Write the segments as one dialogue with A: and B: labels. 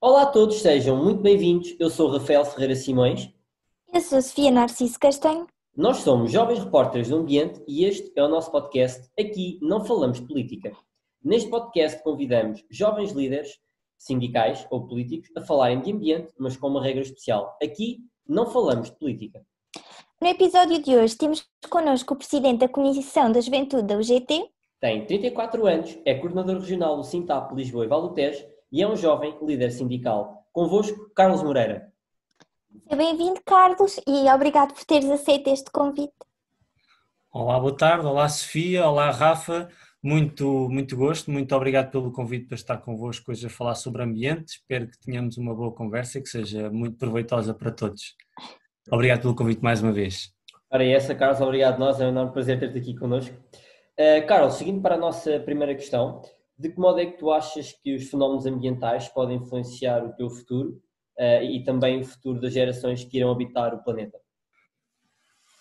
A: Olá a todos, sejam muito bem-vindos. Eu sou Rafael Ferreira Simões.
B: Eu sou Sofia Narciso Castanho.
A: Nós somos jovens repórteres do ambiente e este é o nosso podcast. Aqui não falamos de política. Neste podcast convidamos jovens líderes sindicais ou políticos a falarem de ambiente, mas com uma regra especial. Aqui não falamos de política.
B: No episódio de hoje temos connosco o presidente da Comissão da Juventude da UGT.
A: Tem 34 anos, é coordenador regional do Sintap Lisboa e Valdez e é um jovem líder sindical. Convosco, Carlos Moreira.
B: Seja bem-vindo, Carlos, e obrigado por teres aceito este convite.
C: Olá, boa tarde. Olá, Sofia. Olá, Rafa. Muito gosto. Muito obrigado pelo convite para estar convosco hoje a falar sobre ambiente. Espero que tenhamos uma boa conversa e que seja muito proveitosa para todos. Obrigado pelo convite mais uma vez.
A: Ora, essa, Carlos, obrigado a nós, é um enorme prazer ter-te aqui connosco. Carlos, seguindo para a nossa primeira questão, de que modo é que tu achas que os fenómenos ambientais podem influenciar o teu futuro e também o futuro das gerações que irão habitar o planeta?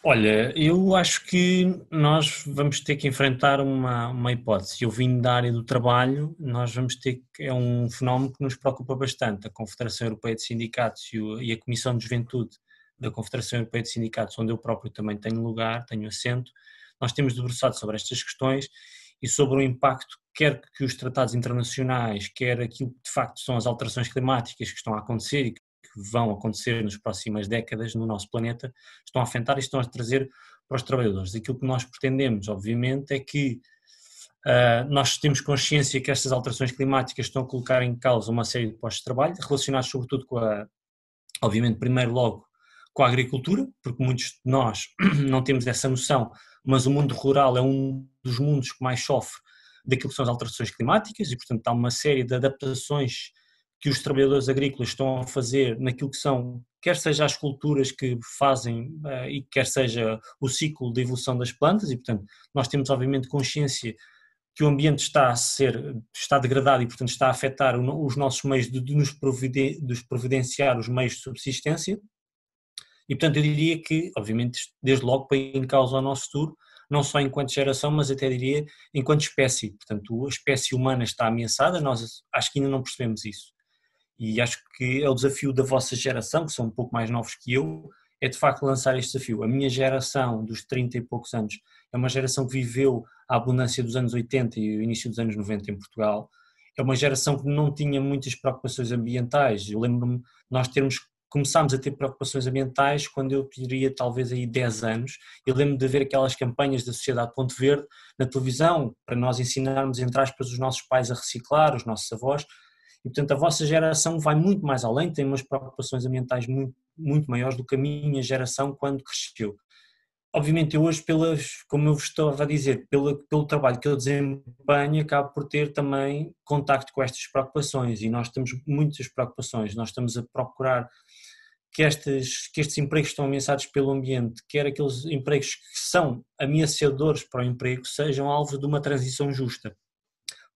C: Olha, eu acho que nós vamos ter que enfrentar uma hipótese. Eu vim da área do trabalho, nós vamos ter que, é um fenómeno que nos preocupa bastante. A Confederação Europeia de Sindicatos e a Comissão de Juventude da Confederação Europeia de Sindicatos, onde eu próprio também tenho lugar, tenho assento, nós temos debruçado sobre estas questões e sobre o impacto, quer que os tratados internacionais, quer aquilo que de facto são as alterações climáticas que estão a acontecer e que vão acontecer nas próximas décadas no nosso planeta, estão a afetar e estão a trazer para os trabalhadores. Aquilo que nós pretendemos, obviamente, é que nós temos consciência que estas alterações climáticas estão a colocar em causa uma série de postos de trabalho, relacionados sobretudo obviamente, primeiro logo com a agricultura, porque muitos de nós não temos essa noção, mas o mundo rural é um dos mundos que mais sofre daquilo que são as alterações climáticas e, portanto, há uma série de adaptações que os trabalhadores agrícolas estão a fazer naquilo que são, quer seja as culturas que fazem e quer seja o ciclo de evolução das plantas e, portanto, nós temos obviamente consciência que o ambiente está degradado e, portanto, está a afetar os nossos meios de nos providenciar os meios de subsistência e, portanto, eu diria que, obviamente, desde logo põe em causa o nosso futuro, não só enquanto geração, mas até diria enquanto espécie. Portanto, a espécie humana está ameaçada, nós acho que ainda não percebemos isso. E acho que é o desafio da vossa geração, que são um pouco mais novos que eu, é de facto lançar este desafio. A minha geração, dos 30 e poucos anos, é uma geração que viveu a abundância dos anos 80 e o início dos anos 90 em Portugal. É uma geração que não tinha muitas preocupações ambientais. Eu lembro-me, começámos a ter preocupações ambientais quando eu teria talvez aí 10 anos. Eu lembro de ver aquelas campanhas da Sociedade Ponto Verde na televisão, para nós ensinarmos, entre aspas, os nossos pais a reciclar, os nossos avós. E, portanto, a vossa geração vai muito mais além, tem umas preocupações ambientais muito maiores do que a minha geração quando cresceu. Obviamente, eu hoje, como eu vos estava a dizer, pelo trabalho que eu desempenho, acabo por ter também contacto com estas preocupações e nós temos muitas preocupações, nós estamos a procurar que estes empregos que estão ameaçados pelo ambiente, quer aqueles empregos que são ameaçadores para o emprego, sejam alvo de uma transição justa.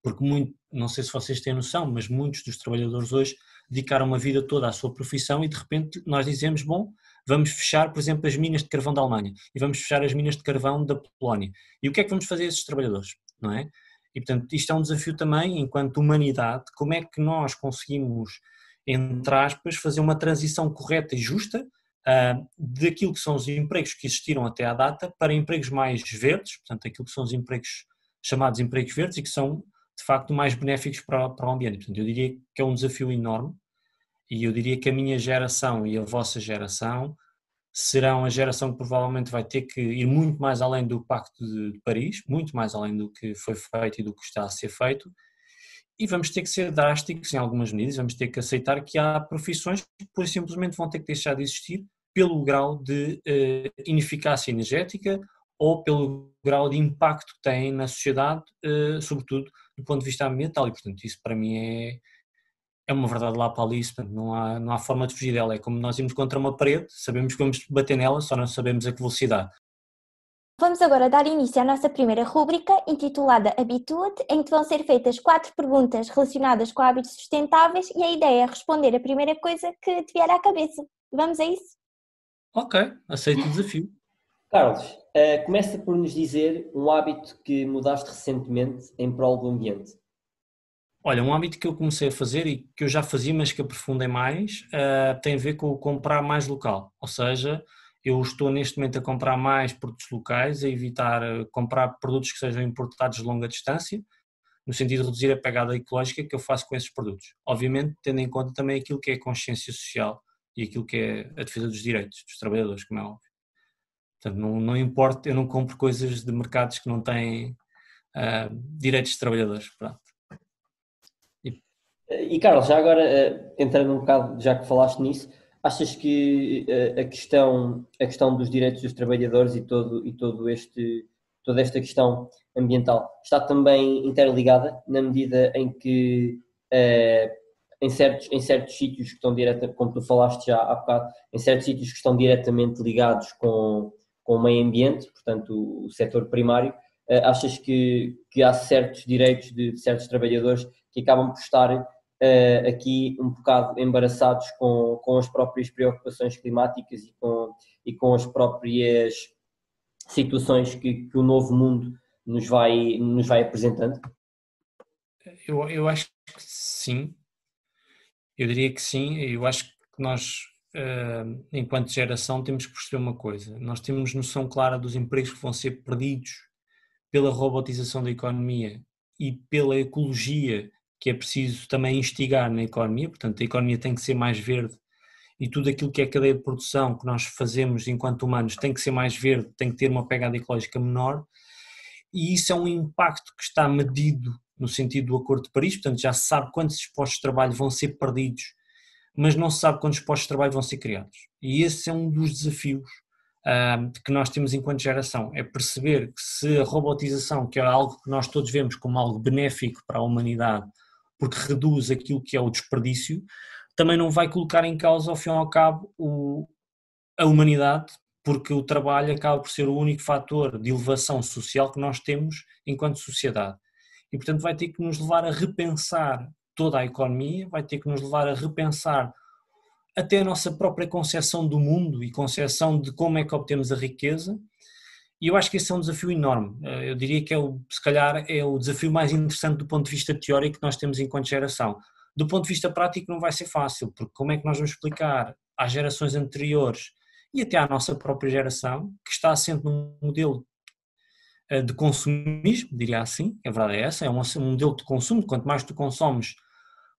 C: Porque não sei se vocês têm noção, mas muitos dos trabalhadores hoje dedicaram uma vida toda à sua profissão e de repente nós dizemos, bom, vamos fechar, por exemplo, as minas de carvão da Alemanha e vamos fechar as minas de carvão da Polónia. E o que é que vamos fazer a esses trabalhadores, não é? E portanto isto é um desafio também, enquanto humanidade, como é que nós conseguimos, entre aspas, fazer uma transição correta e justa daquilo que são os empregos que existiram até à data para empregos mais verdes, portanto aquilo que são os empregos chamados empregos verdes e que são de facto mais benéficos para o ambiente. Portanto, eu diria que é um desafio enorme e eu diria que a minha geração e a vossa geração serão a geração que provavelmente vai ter que ir muito mais além do Pacto de Paris, muito mais além do que foi feito e do que está a ser feito, e vamos ter que ser drásticos em algumas medidas, vamos ter que aceitar que há profissões que por simplesmente vão ter que deixar de existir pelo grau de ineficácia energética ou pelo grau de impacto que têm na sociedade, sobretudo do ponto de vista ambiental, e portanto isso para mim é uma verdade lá para ali, portanto não há forma de fugir dela, é como nós irmos contra uma parede, sabemos que vamos bater nela, só não sabemos a que velocidade.
B: Vamos agora dar início à nossa primeira rúbrica, intitulada Habitua-te, em que vão ser feitas 4 perguntas relacionadas com hábitos sustentáveis e a ideia é responder a primeira coisa que te vier à cabeça. Vamos a isso?
C: Ok, aceito o desafio.
A: Carlos, começa por nos dizer um hábito que mudaste recentemente em prol do ambiente.
C: Olha, um hábito que eu comecei a fazer e que eu já fazia, mas que aprofundei mais, tem a ver com o comprar mais local. Ou seja, eu estou neste momento a comprar mais produtos locais, a evitar comprar produtos que sejam importados de longa distância, no sentido de reduzir a pegada ecológica que eu faço com esses produtos. Obviamente, tendo em conta também aquilo que é a consciência social e aquilo que é a defesa dos direitos dos trabalhadores, como é óbvio. Portanto, não importa, eu não compro coisas de mercados que não têm direitos de trabalhadores. Pronto.
A: E Carlos, já agora, entrando um bocado, já que falaste nisso, achas que a questão dos direitos dos trabalhadores toda esta questão ambiental está também interligada na medida em que em certos sítios que estão diretamente, como tu falaste já há bocado, em certos sítios que estão diretamente ligados com o meio ambiente, portanto o setor primário, achas que há certos direitos de certos trabalhadores que acabam por estar aqui um bocado embaraçados com as próprias preocupações climáticas e com as próprias situações que o novo mundo nos vai apresentando?
C: Eu acho que sim, eu diria que sim. Eu acho que nós, enquanto geração, temos que perceber uma coisa: nós temos noção clara dos empregos que vão ser perdidos pela robotização da economia e pela ecologia que é preciso também instigar na economia. Portanto, a economia tem que ser mais verde e tudo aquilo que é a cadeia de produção que nós fazemos enquanto humanos tem que ser mais verde, tem que ter uma pegada ecológica menor, e isso é um impacto que está medido no sentido do Acordo de Paris. Portanto, já se sabe quantos postos de trabalho vão ser perdidos, mas não se sabe quantos postos de trabalho vão ser criados. E esse é um dos desafios que nós temos enquanto geração, é perceber que se a robotização, que é algo que nós todos vemos como algo benéfico para a humanidade, porque reduz aquilo que é o desperdício, também não vai colocar em causa, ao fim e ao cabo, a humanidade, porque o trabalho acaba por ser o único fator de elevação social que nós temos enquanto sociedade. E, portanto, vai ter que nos levar a repensar toda a economia, vai ter que nos levar a repensar até a nossa própria concepção do mundo e concepção de como é que obtemos a riqueza. E eu acho que esse é um desafio enorme. Eu diria que se calhar é o desafio mais interessante do ponto de vista teórico que nós temos enquanto geração. Do ponto de vista prático não vai ser fácil, porque como é que nós vamos explicar às gerações anteriores e até à nossa própria geração, que está assente num modelo de consumismo, diria assim, a verdade é essa, é um modelo de consumo. Quanto mais tu consomes,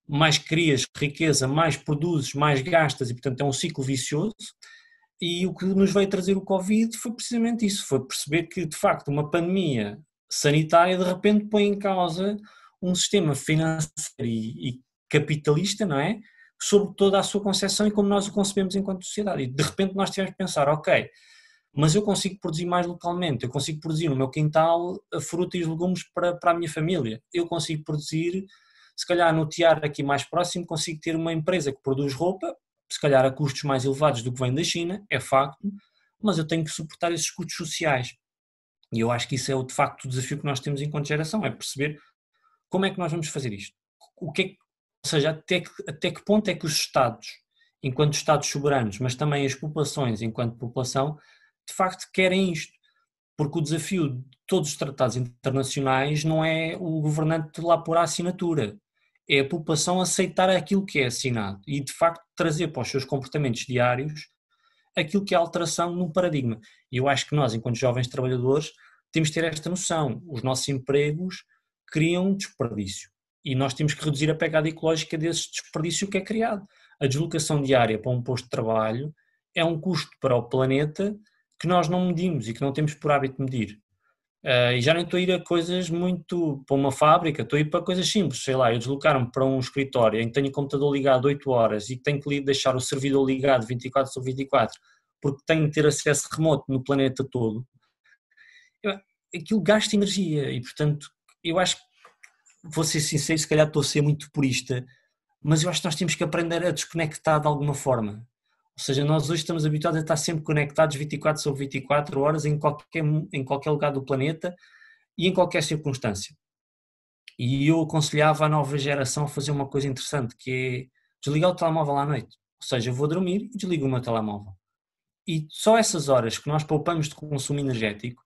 C: mais crias riqueza, mais produzes, mais gastas, e portanto é um ciclo vicioso. E o que nos veio trazer o Covid foi precisamente isso, foi perceber que de facto uma pandemia sanitária de repente põe em causa um sistema financeiro e capitalista, não é? Sobre toda a sua concepção e como nós o concebemos enquanto sociedade. E de repente nós tivemos que pensar, ok, mas eu consigo produzir mais localmente, eu consigo produzir no meu quintal a fruta e os legumes para a minha família, eu consigo produzir, se calhar no tear aqui mais próximo, consigo ter uma empresa que produz roupa, se calhar a custos mais elevados do que vem da China, é facto, mas eu tenho que suportar esses custos sociais. E eu acho que isso é de facto o desafio que nós temos enquanto geração, é perceber como é que nós vamos fazer isto. Ou seja, até que ponto é que os Estados, enquanto Estados soberanos, mas também as populações enquanto população, de facto querem isto. Porque o desafio de todos os tratados internacionais não é o governante lá pôr a assinatura, é a população aceitar aquilo que é assinado e de facto trazer para os seus comportamentos diários aquilo que é a alteração num paradigma. E eu acho que nós, enquanto jovens trabalhadores, temos que ter esta noção. Os nossos empregos criam desperdício e nós temos que reduzir a pegada ecológica desse desperdício que é criado. A deslocação diária para um posto de trabalho é um custo para o planeta que nós não medimos e que não temos por hábito medir. E já nem estou a ir a coisas muito para uma fábrica, estou a ir para coisas simples, sei lá, eu deslocar-me para um escritório em que tenho o computador ligado 8 horas e tenho que deixar o servidor ligado 24/24 porque tenho que ter acesso remoto no planeta todo, aquilo gasta energia e portanto eu acho que, vou ser sincero, se calhar estou a ser muito purista, mas eu acho que nós temos que aprender a desconectar de alguma forma. Ou seja, nós hoje estamos habituados a estar sempre conectados 24/24 horas em qualquer lugar do planeta e em qualquer circunstância. E eu aconselhava a nova geração a fazer uma coisa interessante, que é desligar o telemóvel à noite. Ou seja, eu vou dormir e desligo o meu telemóvel. E só essas horas que nós poupamos de consumo energético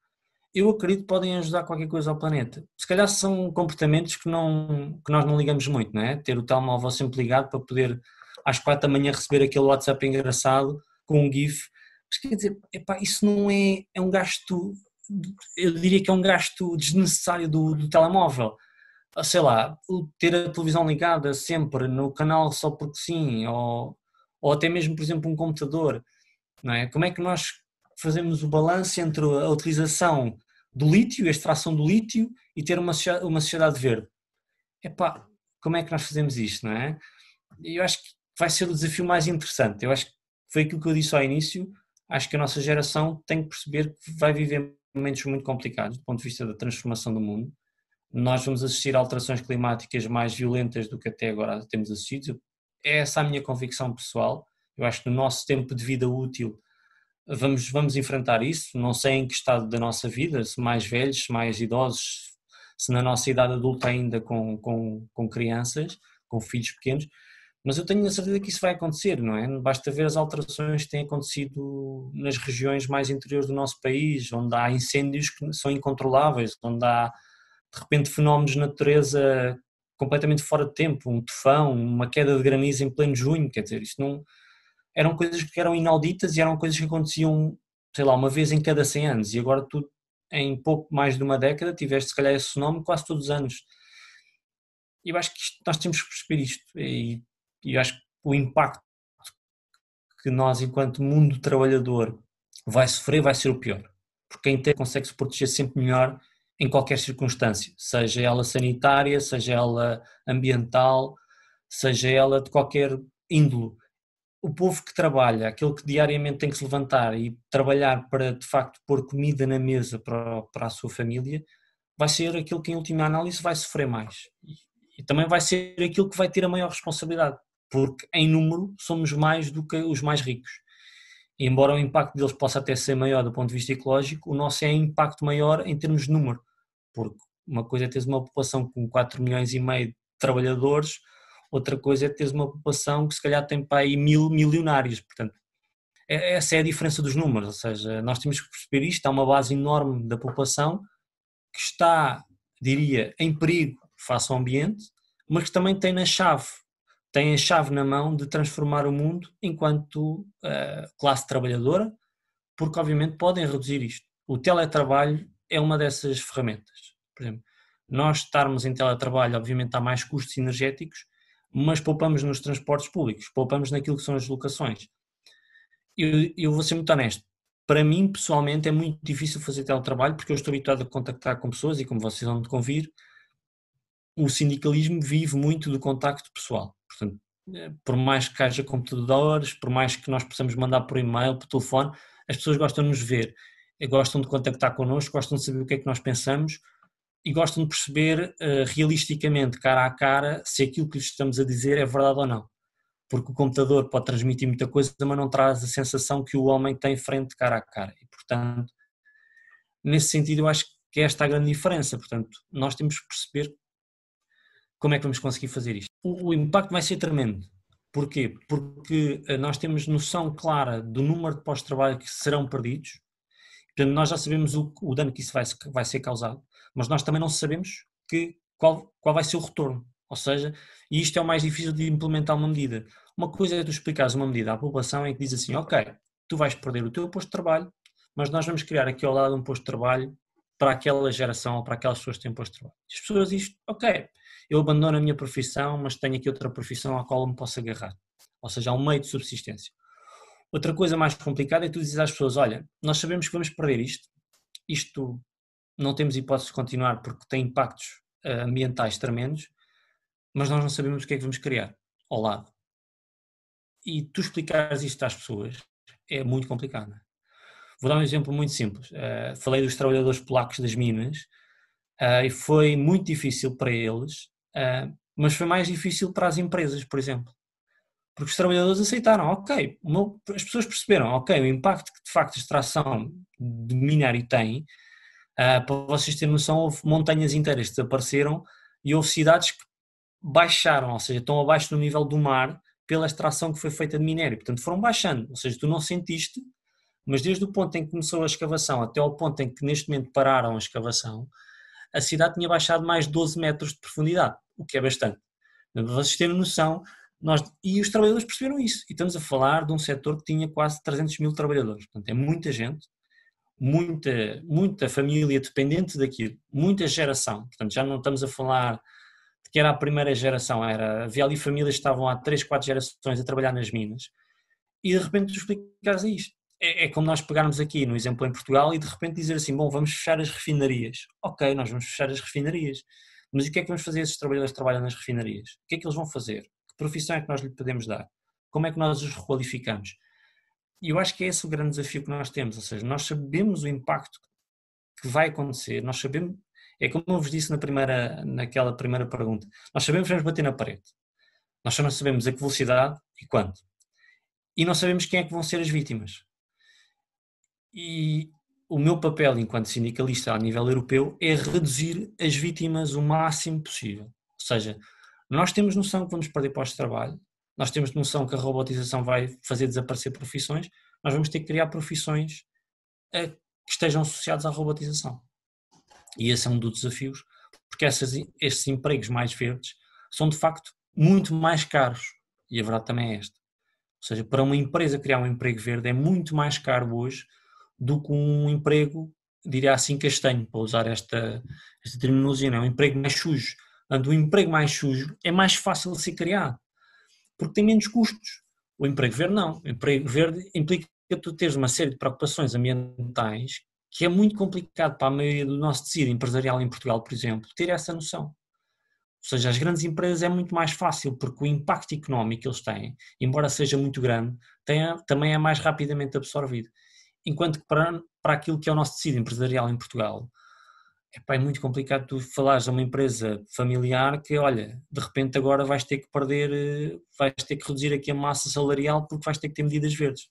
C: eu acredito que podem ajudar qualquer coisa ao planeta. Se calhar são comportamentos que nós não ligamos muito, não é? Ter o telemóvel sempre ligado para poder às 4 da manhã receber aquele WhatsApp engraçado com um GIF. Mas quer dizer, epá, isso não é um gasto, eu diria que é um gasto desnecessário do telemóvel. Sei lá, ter a televisão ligada sempre no canal só porque sim, ou até mesmo, por exemplo, um computador, não é? Como é que nós fazemos o balanço entre a utilização do lítio, a extração do lítio e ter uma sociedade verde? Epá, como é que nós fazemos isto, não é? Eu acho que vai ser o desafio mais interessante. Eu acho que foi aquilo que eu disse ao início, acho que a nossa geração tem que perceber que vai viver momentos muito complicados do ponto de vista da transformação do mundo. Nós vamos assistir a alterações climáticas mais violentas do que até agora temos assistido. É essa a minha convicção pessoal. Eu acho que no nosso tempo de vida útil vamos enfrentar isso. Não sei em que estado da nossa vida, se mais velhos, se mais idosos, se na nossa idade adulta ainda com crianças, com filhos pequenos, mas eu tenho a certeza que isso vai acontecer, não é? Basta ver as alterações que têm acontecido nas regiões mais interiores do nosso país, onde há incêndios que são incontroláveis, onde há de repente fenómenos de natureza completamente fora de tempo, um tufão, uma queda de granizo em pleno junho, quer dizer, isto não eram coisas que eram inauditas e eram coisas que aconteciam, sei lá, uma vez em cada 100 anos, e agora tu, em pouco mais de uma década, tiveste se calhar esse fenómeno quase todos os anos. E eu acho que nós temos que perceber isto, e eu acho que o impacto que nós, enquanto mundo trabalhador, vai sofrer vai ser o pior, porque quem tem consegue se proteger sempre melhor em qualquer circunstância, seja ela sanitária, seja ela ambiental, seja ela de qualquer índole. O povo que trabalha, aquele que diariamente tem que se levantar e trabalhar para, de facto, pôr comida na mesa para a sua família, vai ser aquele que, em última análise, vai sofrer mais. E também vai ser aquele que vai ter a maior responsabilidade, porque, em número, somos mais do que os mais ricos. E, embora o impacto deles possa até ser maior do ponto de vista ecológico, o nosso é impacto maior em termos de número, porque uma coisa é teres uma população com 4 milhões e meio de trabalhadores, outra coisa é teres uma população que se calhar tem para aí 1.000 milionários, portanto, essa é a diferença dos números, ou seja, nós temos que perceber isto, há uma base enorme da população que está, diria, em perigo face ao ambiente, mas que também tem a chave na mão de transformar o mundo enquanto classe trabalhadora, porque obviamente podem reduzir isto. O teletrabalho é uma dessas ferramentas. Por exemplo, nós estarmos em teletrabalho, obviamente há mais custos energéticos, mas poupamos nos transportes públicos, poupamos naquilo que são as locações. Eu vou ser muito honesto, para mim pessoalmente é muito difícil fazer teletrabalho porque eu estou habituado a contactar com pessoas e, como vocês vão de convir, o sindicalismo vive muito do contacto pessoal. Portanto, por mais que haja computadores, por mais que nós possamos mandar por e-mail, por telefone, as pessoas gostam de nos ver, gostam de contactar connosco, gostam de saber o que é que nós pensamos e gostam de perceber realisticamente, cara a cara, se aquilo que lhes estamos a dizer é verdade ou não. Porque o computador pode transmitir muita coisa, mas não traz a sensação que o homem tem frente cara a cara. E, portanto, nesse sentido, eu acho que esta é a grande diferença. Portanto, nós temos que perceber como é que vamos conseguir fazer isto. O impacto vai ser tremendo. Porquê? Porque nós temos noção clara do número de pós-trabalho que serão perdidos. Portanto, nós já sabemos o dano que isso vai ser causado, mas nós também não sabemos qual vai ser o retorno. Ou seja, e isto é o mais difícil de implementar uma medida. Uma coisa é tu explicares uma medida à população em que diz assim, ok, tu vais perder o teu posto de trabalho, mas nós vamos criar aqui ao lado um posto de trabalho para aquela geração ou para aquelas pessoas que têm posto de trabalho. As pessoas dizem, ok, eu abandono a minha profissão, mas tenho aqui outra profissão à qual eu me posso agarrar. Ou seja, há um meio de subsistência. Outra coisa mais complicada é tu dizes às pessoas, olha, nós sabemos que vamos perder isto não temos hipótese de continuar porque tem impactos ambientais tremendos, mas nós não sabemos o que é que vamos criar ao lado. E tu explicares isto às pessoas é muito complicado. Vou dar um exemplo muito simples. Falei dos trabalhadores polacos das minas e foi muito difícil para eles, mas foi mais difícil para as empresas, por exemplo. Porque os trabalhadores aceitaram, ok, as pessoas perceberam, ok, o impacto que de facto a extração de minério tem, para vocês terem noção, houve montanhas inteiras que desapareceram e houve cidades que baixaram, ou seja, estão abaixo do nível do mar pela extração que foi feita de minério, portanto foram baixando, ou seja, tu não sentiste, Mas desde o ponto em que começou a escavação até ao ponto em que neste momento pararam a escavação, a cidade tinha baixado mais 12 metros de profundidade, o que é bastante. Vocês terem noção, e os trabalhadores perceberam isso. E estamos a falar de um setor que tinha quase 300 mil trabalhadores. Portanto, é muita gente, muita família dependente daquilo, muita geração. Portanto, já não estamos a falar de que era a primeira geração, havia ali famílias que estavam há 3, 4 gerações a trabalhar nas minas, e de repente tu explicares isto. É como nós pegarmos aqui no exemplo em Portugal e de repente dizer assim, bom, vamos fechar as refinarias. Ok, nós vamos fechar as refinarias, mas o que é que vamos fazer a esses trabalhadores que trabalham nas refinarias? O que é que eles vão fazer? Que profissão é que nós lhe podemos dar? Como é que nós os requalificamos? E eu acho que é esse o grande desafio que nós temos, ou seja, nós sabemos o impacto que vai acontecer, nós sabemos, é como eu vos disse naquela primeira pergunta, nós sabemos que vamos bater na parede, nós só não sabemos a que velocidade e quando. E não sabemos quem é que vão ser as vítimas. E o meu papel enquanto sindicalista a nível europeu é reduzir as vítimas o máximo possível. Ou seja, nós temos noção que vamos perder postos de trabalho, nós temos noção que a robotização vai fazer desaparecer profissões, nós vamos ter que criar profissões que estejam associadas à robotização. E esse é um dos desafios, porque estes empregos mais verdes são de facto muito mais caros. E a verdade também é esta. Ou seja, para uma empresa criar um emprego verde é muito mais caro hoje do que um emprego, diria assim, castanho, para usar esta terminologia, não é? Um emprego mais sujo. Portanto, o emprego mais sujo é mais fácil de ser criado, porque tem menos custos. O emprego verde não. O emprego verde implica tu teres uma série de preocupações ambientais que é muito complicado para a maioria do nosso tecido empresarial em Portugal, por exemplo, ter essa noção. Ou seja, as grandes empresas é muito mais fácil, porque o impacto económico que eles têm, embora seja muito grande, também é mais rapidamente absorvido. Enquanto que para aquilo que é o nosso tecido empresarial em Portugal, é muito complicado tu falares a uma empresa familiar que, olha, de repente agora vais ter que reduzir aqui a massa salarial porque vais ter que ter medidas verdes.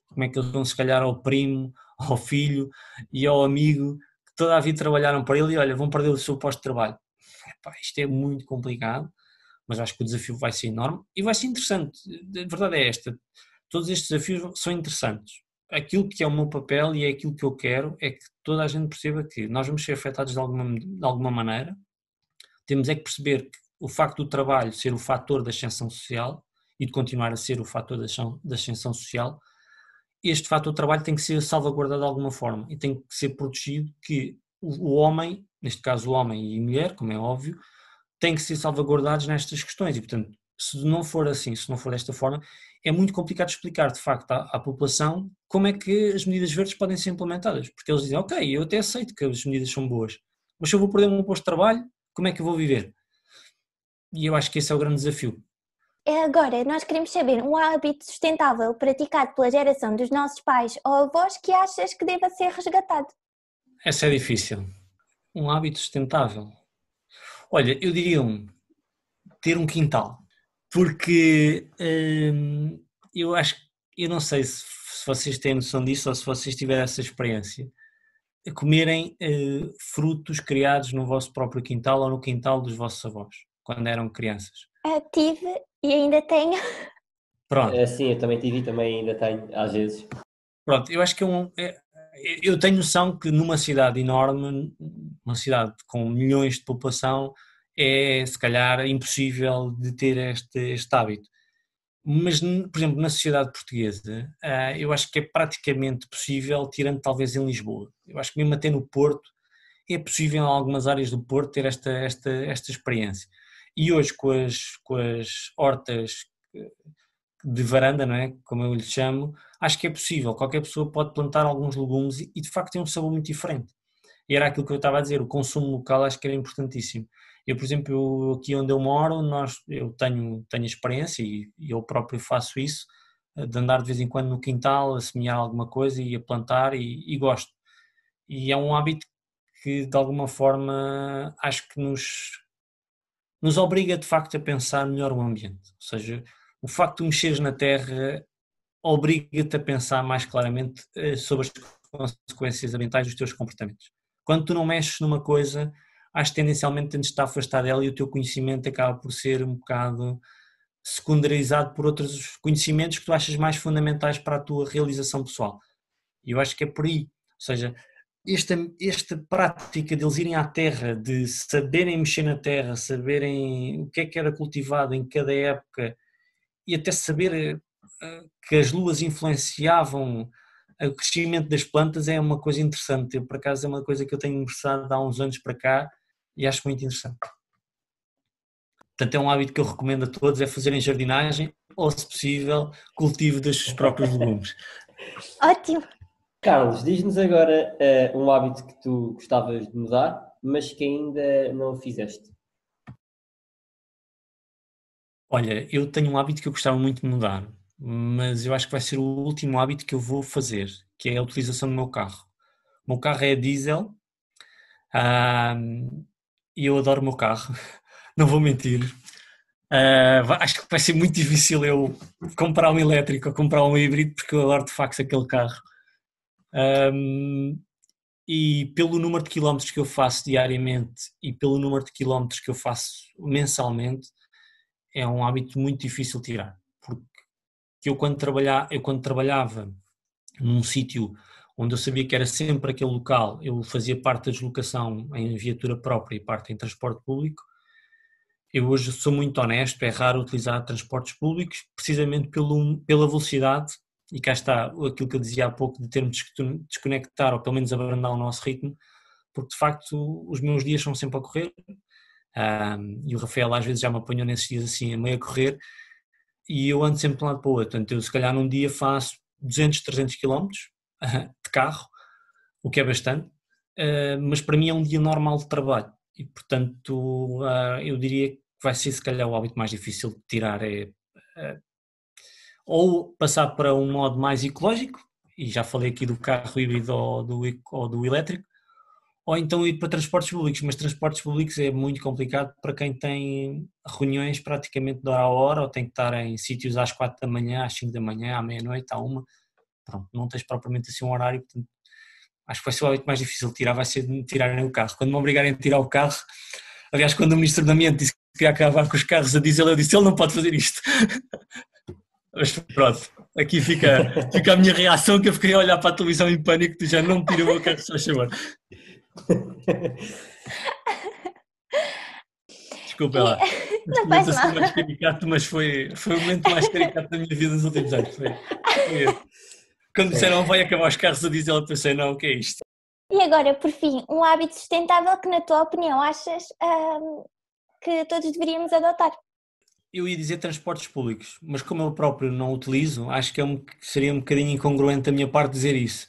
C: Como é que eles vão, se calhar, ao primo, ao filho e ao amigo que toda a vida trabalharam para ele e, olha, vão perder o seu posto de trabalho. Isto é muito complicado, mas acho que o desafio vai ser enorme e vai ser interessante. A verdade é esta, todos estes desafios são interessantes. Aquilo que é o meu papel e é aquilo que eu quero é que toda a gente perceba que nós vamos ser afetados de alguma maneira, temos é que perceber que o facto do trabalho ser o fator da ascensão social e de continuar a ser o fator da ascensão social, este fator do trabalho tem que ser salvaguardado de alguma forma e tem que ser protegido, que o homem, neste caso o homem e a mulher, como é óbvio, têm que ser salvaguardados nestas questões e, portanto, se não for assim, se não for desta forma, é muito complicado explicar de facto à população como é que as medidas verdes podem ser implementadas, porque eles dizem, ok, eu até aceito que as medidas são boas, mas se eu vou perder o meu posto de trabalho, como é que eu vou viver? E eu acho que esse é o grande desafio.
B: Agora, nós queremos saber um hábito sustentável praticado pela geração dos nossos pais ou avós que achas que deva ser resgatado?
C: Essa é difícil. Um hábito sustentável. Olha, eu diria ter um quintal, porque eu não sei se vocês têm noção disso ou se vocês tiverem essa experiência, comerem frutos criados no vosso próprio quintal ou no quintal dos vossos avós, quando eram crianças.
B: Tive e ainda tenho.
C: Pronto.
A: Sim, eu também tive e também ainda tenho, às vezes.
C: Pronto, eu acho que eu tenho noção que numa cidade enorme, uma cidade com milhões de população, é se calhar impossível de ter este hábito. Mas, por exemplo, na sociedade portuguesa, eu acho que é praticamente possível, tirando talvez em Lisboa. Eu acho que mesmo até no Porto, é possível em algumas áreas do Porto ter esta experiência. E hoje com as hortas de varanda, não é? Como eu lhe chamo, acho que é possível, qualquer pessoa pode plantar alguns legumes e de facto tem um sabor muito diferente. E era aquilo que eu estava a dizer, o consumo local acho que era importantíssimo. Eu, por exemplo, aqui onde eu moro, eu tenho experiência e eu próprio faço isso, de andar de vez em quando no quintal, a semear alguma coisa e a plantar e gosto. E é um hábito que de alguma forma acho que nos obriga de facto a pensar melhor o ambiente. Ou seja, o facto de mexeres na terra obriga-te a pensar mais claramente sobre as consequências ambientais dos teus comportamentos. Quando tu não mexes numa coisa, acho que tendencialmente tens de estar afastado dela e o teu conhecimento acaba por ser um bocado secundarizado por outros conhecimentos que tu achas mais fundamentais para a tua realização pessoal. E eu acho que é por aí. Ou seja, esta prática de eles irem à terra, de saberem mexer na terra, saberem o que era cultivado em cada época e até saber que as luas influenciavam o crescimento das plantas é uma coisa interessante. Eu, por acaso, é uma coisa que eu tenho interessado há uns anos para cá e acho muito interessante. Portanto, é um hábito que eu recomendo a todos, é fazerem jardinagem ou, se possível, cultivo dos seus próprios legumes.
B: Ótimo!
A: Carlos, diz-nos agora um hábito que tu gostavas de mudar, mas que ainda não fizeste.
C: Olha, eu tenho um hábito que eu gostava muito de mudar, mas eu acho que vai ser o último hábito que eu vou fazer, que é a utilização do meu carro. O meu carro é diesel e eu adoro o meu carro, não vou mentir. Acho que vai ser muito difícil eu comprar um elétrico ou comprar um híbrido, porque eu adoro de facto aquele carro. E pelo número de quilómetros que eu faço diariamente e pelo número de quilómetros que eu faço mensalmente, é um hábito muito difícil de tirar, porque eu quando trabalhava num sítio onde eu sabia que era sempre aquele local, eu fazia parte da deslocação em viatura própria e parte em transporte público. Eu hoje sou muito honesto, é raro utilizar transportes públicos, precisamente pela velocidade, e cá está aquilo que eu dizia há pouco, de termos de desconectar ou pelo menos abrandar o nosso ritmo, porque de facto os meus dias são sempre a correr, e o Rafael às vezes já me apanhou nesses dias assim, a meio a correr, e eu ando sempre de um lado para o outro. Portanto, eu se calhar num dia faço 200, 300 km de carro, o que é bastante, mas para mim é um dia normal de trabalho e portanto eu diria que vai ser se calhar o hábito mais difícil de tirar, ou passar para um modo mais ecológico, e já falei aqui do carro híbrido ou do elétrico, ou então ir para transportes públicos, mas transportes públicos é muito complicado para quem tem reuniões praticamente de hora a hora, ou tem que estar em sítios às 4 da manhã, às 5 da manhã, à meia-noite, à 1, pronto, não tens propriamente assim um horário, portanto, acho que vai ser o hábito mais difícil de tirar, vai ser de tirarem o carro. Quando me obrigarem a tirar o carro, aliás, quando o Ministro do Ambiente disse que queria acabar com os carros a diesel, eu disse, ele não pode fazer isto. Mas pronto, aqui fica a minha reação, que eu fiquei a olhar para a televisão em pânico, tu já não me tira o meu carro, se faz favor. Desculpa lá.
B: Não faz mal.
C: Mais caricato, mas foi o momento mais caricato da minha vida nos últimos anos. Foi quando disseram vai acabar os carros a diesel, eu pensei, não, o que é isto?
B: E agora, por fim, um hábito sustentável que, na tua opinião, achas que todos deveríamos adotar?
C: Eu ia dizer transportes públicos, mas como eu próprio não utilizo, acho que seria um bocadinho incongruente da minha parte dizer isso.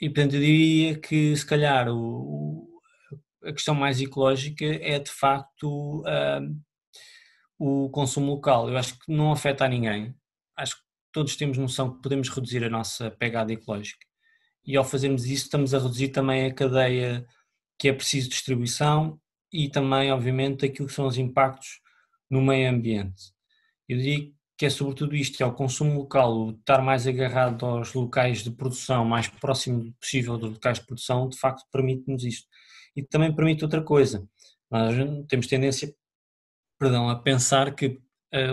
C: E portanto eu diria que se calhar a questão mais ecológica é de facto o consumo local. Eu acho que não afeta a ninguém. Acho que todos temos noção que podemos reduzir a nossa pegada ecológica. E ao fazermos isso estamos a reduzir também a cadeia que é preciso de distribuição e também, obviamente, aquilo que são os impactos no meio ambiente. Eu diria que é sobretudo isto, é o consumo local, o estar mais agarrado aos locais de produção, mais próximo possível dos locais de produção, de facto permite-nos isto. E também permite outra coisa, nós temos tendência, a pensar que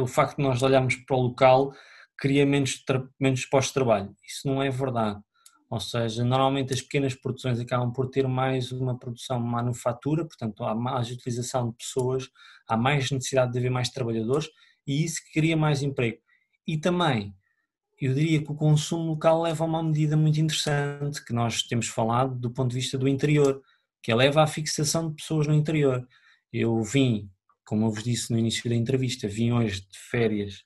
C: o facto de nós olharmos para o local cria menos postos de trabalho. Isso não é verdade. Ou seja, normalmente as pequenas produções acabam por ter mais uma produção manufatura, portanto há mais utilização de pessoas, há mais necessidade de haver mais trabalhadores e isso cria mais emprego. E também, eu diria que o consumo local leva a uma medida muito interessante que nós temos falado do ponto de vista do interior, que leva à fixação de pessoas no interior. Eu vim, como eu vos disse no início da entrevista, vim hoje de férias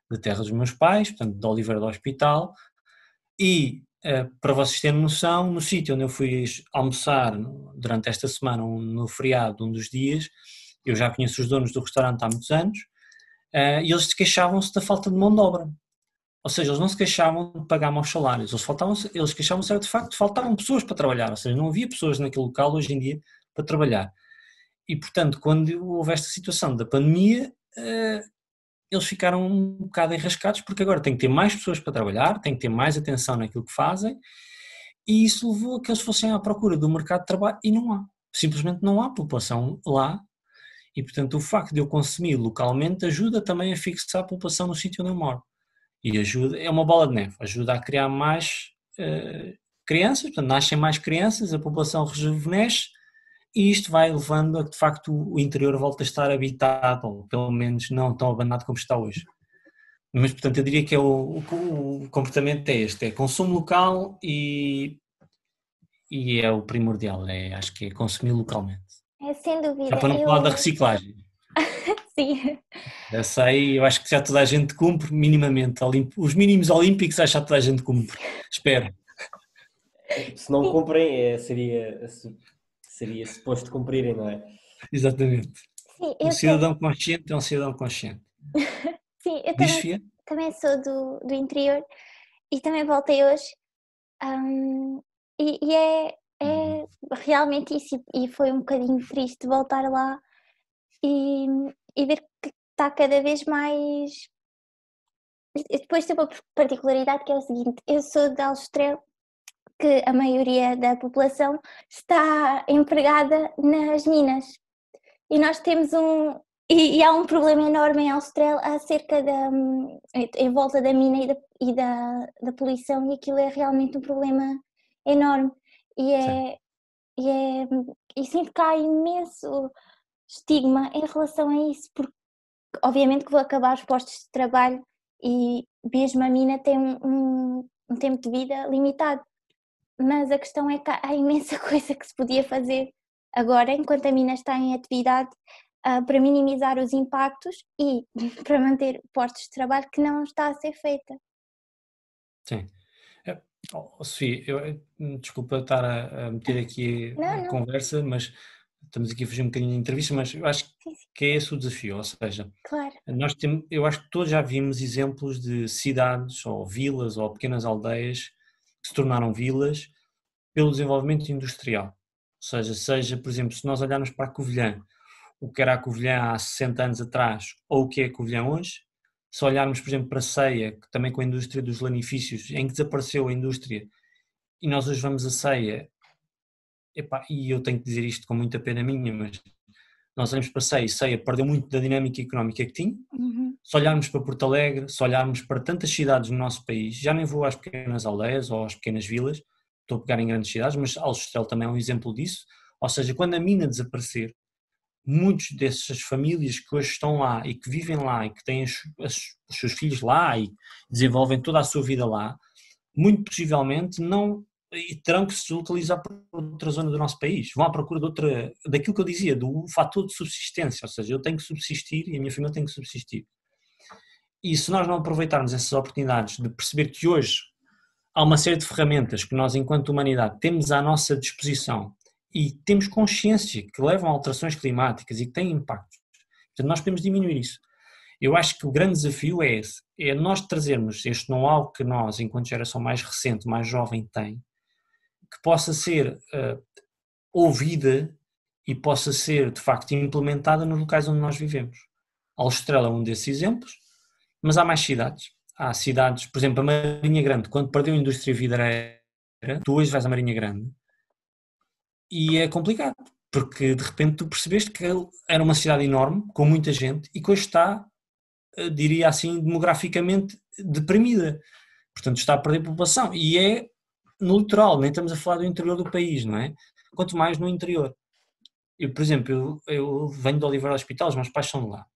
C: da terra dos meus pais, portanto de Oliveira do Hospital, e para vocês terem noção, no sítio onde eu fui almoçar durante esta semana, no feriado, um dos dias, eu já conheço os donos do restaurante há muitos anos, e eles queixavam-se da falta de mão de obra. Ou seja, eles não se queixavam de pagar maus salários, eles queixavam-se de facto, faltavam pessoas para trabalhar, ou seja, não havia pessoas naquele local hoje em dia para trabalhar. E portanto, quando houve esta situação da pandemia, eles ficaram um bocado enrascados porque agora tem que ter mais pessoas para trabalhar, tem que ter mais atenção naquilo que fazem e isso levou a que eles fossem à procura do mercado de trabalho e não há, simplesmente não há população lá E, portanto, o facto de eu consumir localmente ajuda também a fixar a população no sítio onde eu moro. E ajuda, é uma bola de neve, ajuda a criar mais crianças, portanto, nascem mais crianças, a população rejuvenesce e isto vai levando a que, de facto, o interior volte a estar habitado, ou pelo menos não tão abandonado como está hoje. Mas, portanto, eu diria que o comportamento é este, é consumo local e é o primordial, acho que é consumir localmente.
B: É, sem
C: Já
B: dúvida.
C: para não falar da reciclagem.
B: Sim.
C: Essa aí eu acho que já toda a gente cumpre minimamente. Os mínimos olímpicos acho que já toda a gente cumpre. Espero.
A: Se não cumprem, seria suposto cumprirem, não é?
C: Exatamente.
B: Sim,
C: Um cidadão consciente é um cidadão consciente.
B: Sim, eu
C: Diz, Fia?
B: também sou do interior e também voltei hoje. E é realmente isso. E foi um bocadinho triste voltar lá e ver que está cada vez mais. Depois tem uma particularidade que é o seguinte: eu sou de Aljustrel, que a maioria da população está empregada nas minas. E nós temos e há um problema enorme em Aljustrel acerca em volta da mina da poluição, e aquilo é realmente um problema enorme. E sinto que há imenso estigma em relação a isso, porque obviamente que vou acabar os postos de trabalho e mesmo a mina tem um tempo de vida limitado. Mas a questão é que há imensa coisa que se podia fazer agora, enquanto a mina está em atividade, para minimizar os impactos e para manter postos de trabalho, que não está a ser feita.
C: Sim. Sofia, desculpa estar a meter aqui a conversa, mas estamos aqui a fugir um bocadinho de entrevista, mas eu acho que é esse o desafio, ou seja,
B: claro.
C: Eu acho que todos já vimos exemplos de cidades ou vilas ou pequenas aldeias que se tornaram vilas pelo desenvolvimento industrial. Ou seja, por exemplo, se nós olharmos para a Covilhã, o que era a Covilhã há 60 anos atrás ou o que é a Covilhã hoje, se olharmos, por exemplo, para Ceia, que também com a indústria dos lanifícios, em que desapareceu a indústria, e nós hoje vamos a Ceia, e eu tenho que dizer isto com muita pena minha, mas nós olhamos para Ceia e Ceia perdeu muito da dinâmica económica que tinha. Se olharmos para Porto Alegre, se olharmos para tantas cidades no nosso país, já nem vou às pequenas aldeias ou às pequenas vilas, estou a pegar em grandes cidades, mas Aljustrel também é um exemplo disso, ou seja, quando a mina desaparecer, muitos dessas famílias que hoje estão lá e que vivem lá e que têm os seus filhos lá e desenvolvem toda a sua vida lá, muito possivelmente não terão que se deslocalizar para outra zona do nosso país, vão à procura daquilo que eu dizia, do fator de subsistência, ou seja, eu tenho que subsistir e a minha família tem que subsistir. E se nós não aproveitarmos essas oportunidades de perceber que hoje há uma série de ferramentas que nós, enquanto humanidade, temos à nossa disposição e temos consciência que levam a alterações climáticas e que têm impactos, portanto nós podemos diminuir isso. Eu acho que o grande desafio é esse, é nós trazermos este know-how que nós, enquanto geração mais recente, mais jovem, tem, que possa ser ouvida e possa ser, de facto, implementada nos locais onde nós vivemos. Aljustrel é um desses exemplos, mas há mais cidades. Há cidades, por exemplo, a Marinha Grande, quando perdeu a indústria vidreira, tu hoje vais à Marinha Grande e é complicado, porque de repente tu percebeste que era uma cidade enorme, com muita gente, e que hoje está, diria assim, demograficamente deprimida. Portanto, está a perder população. E é no litoral, nem estamos a falar do interior do país, não é? Quanto mais no interior. Eu, por exemplo, eu venho de Oliveira do Hospital, os meus pais são de lá.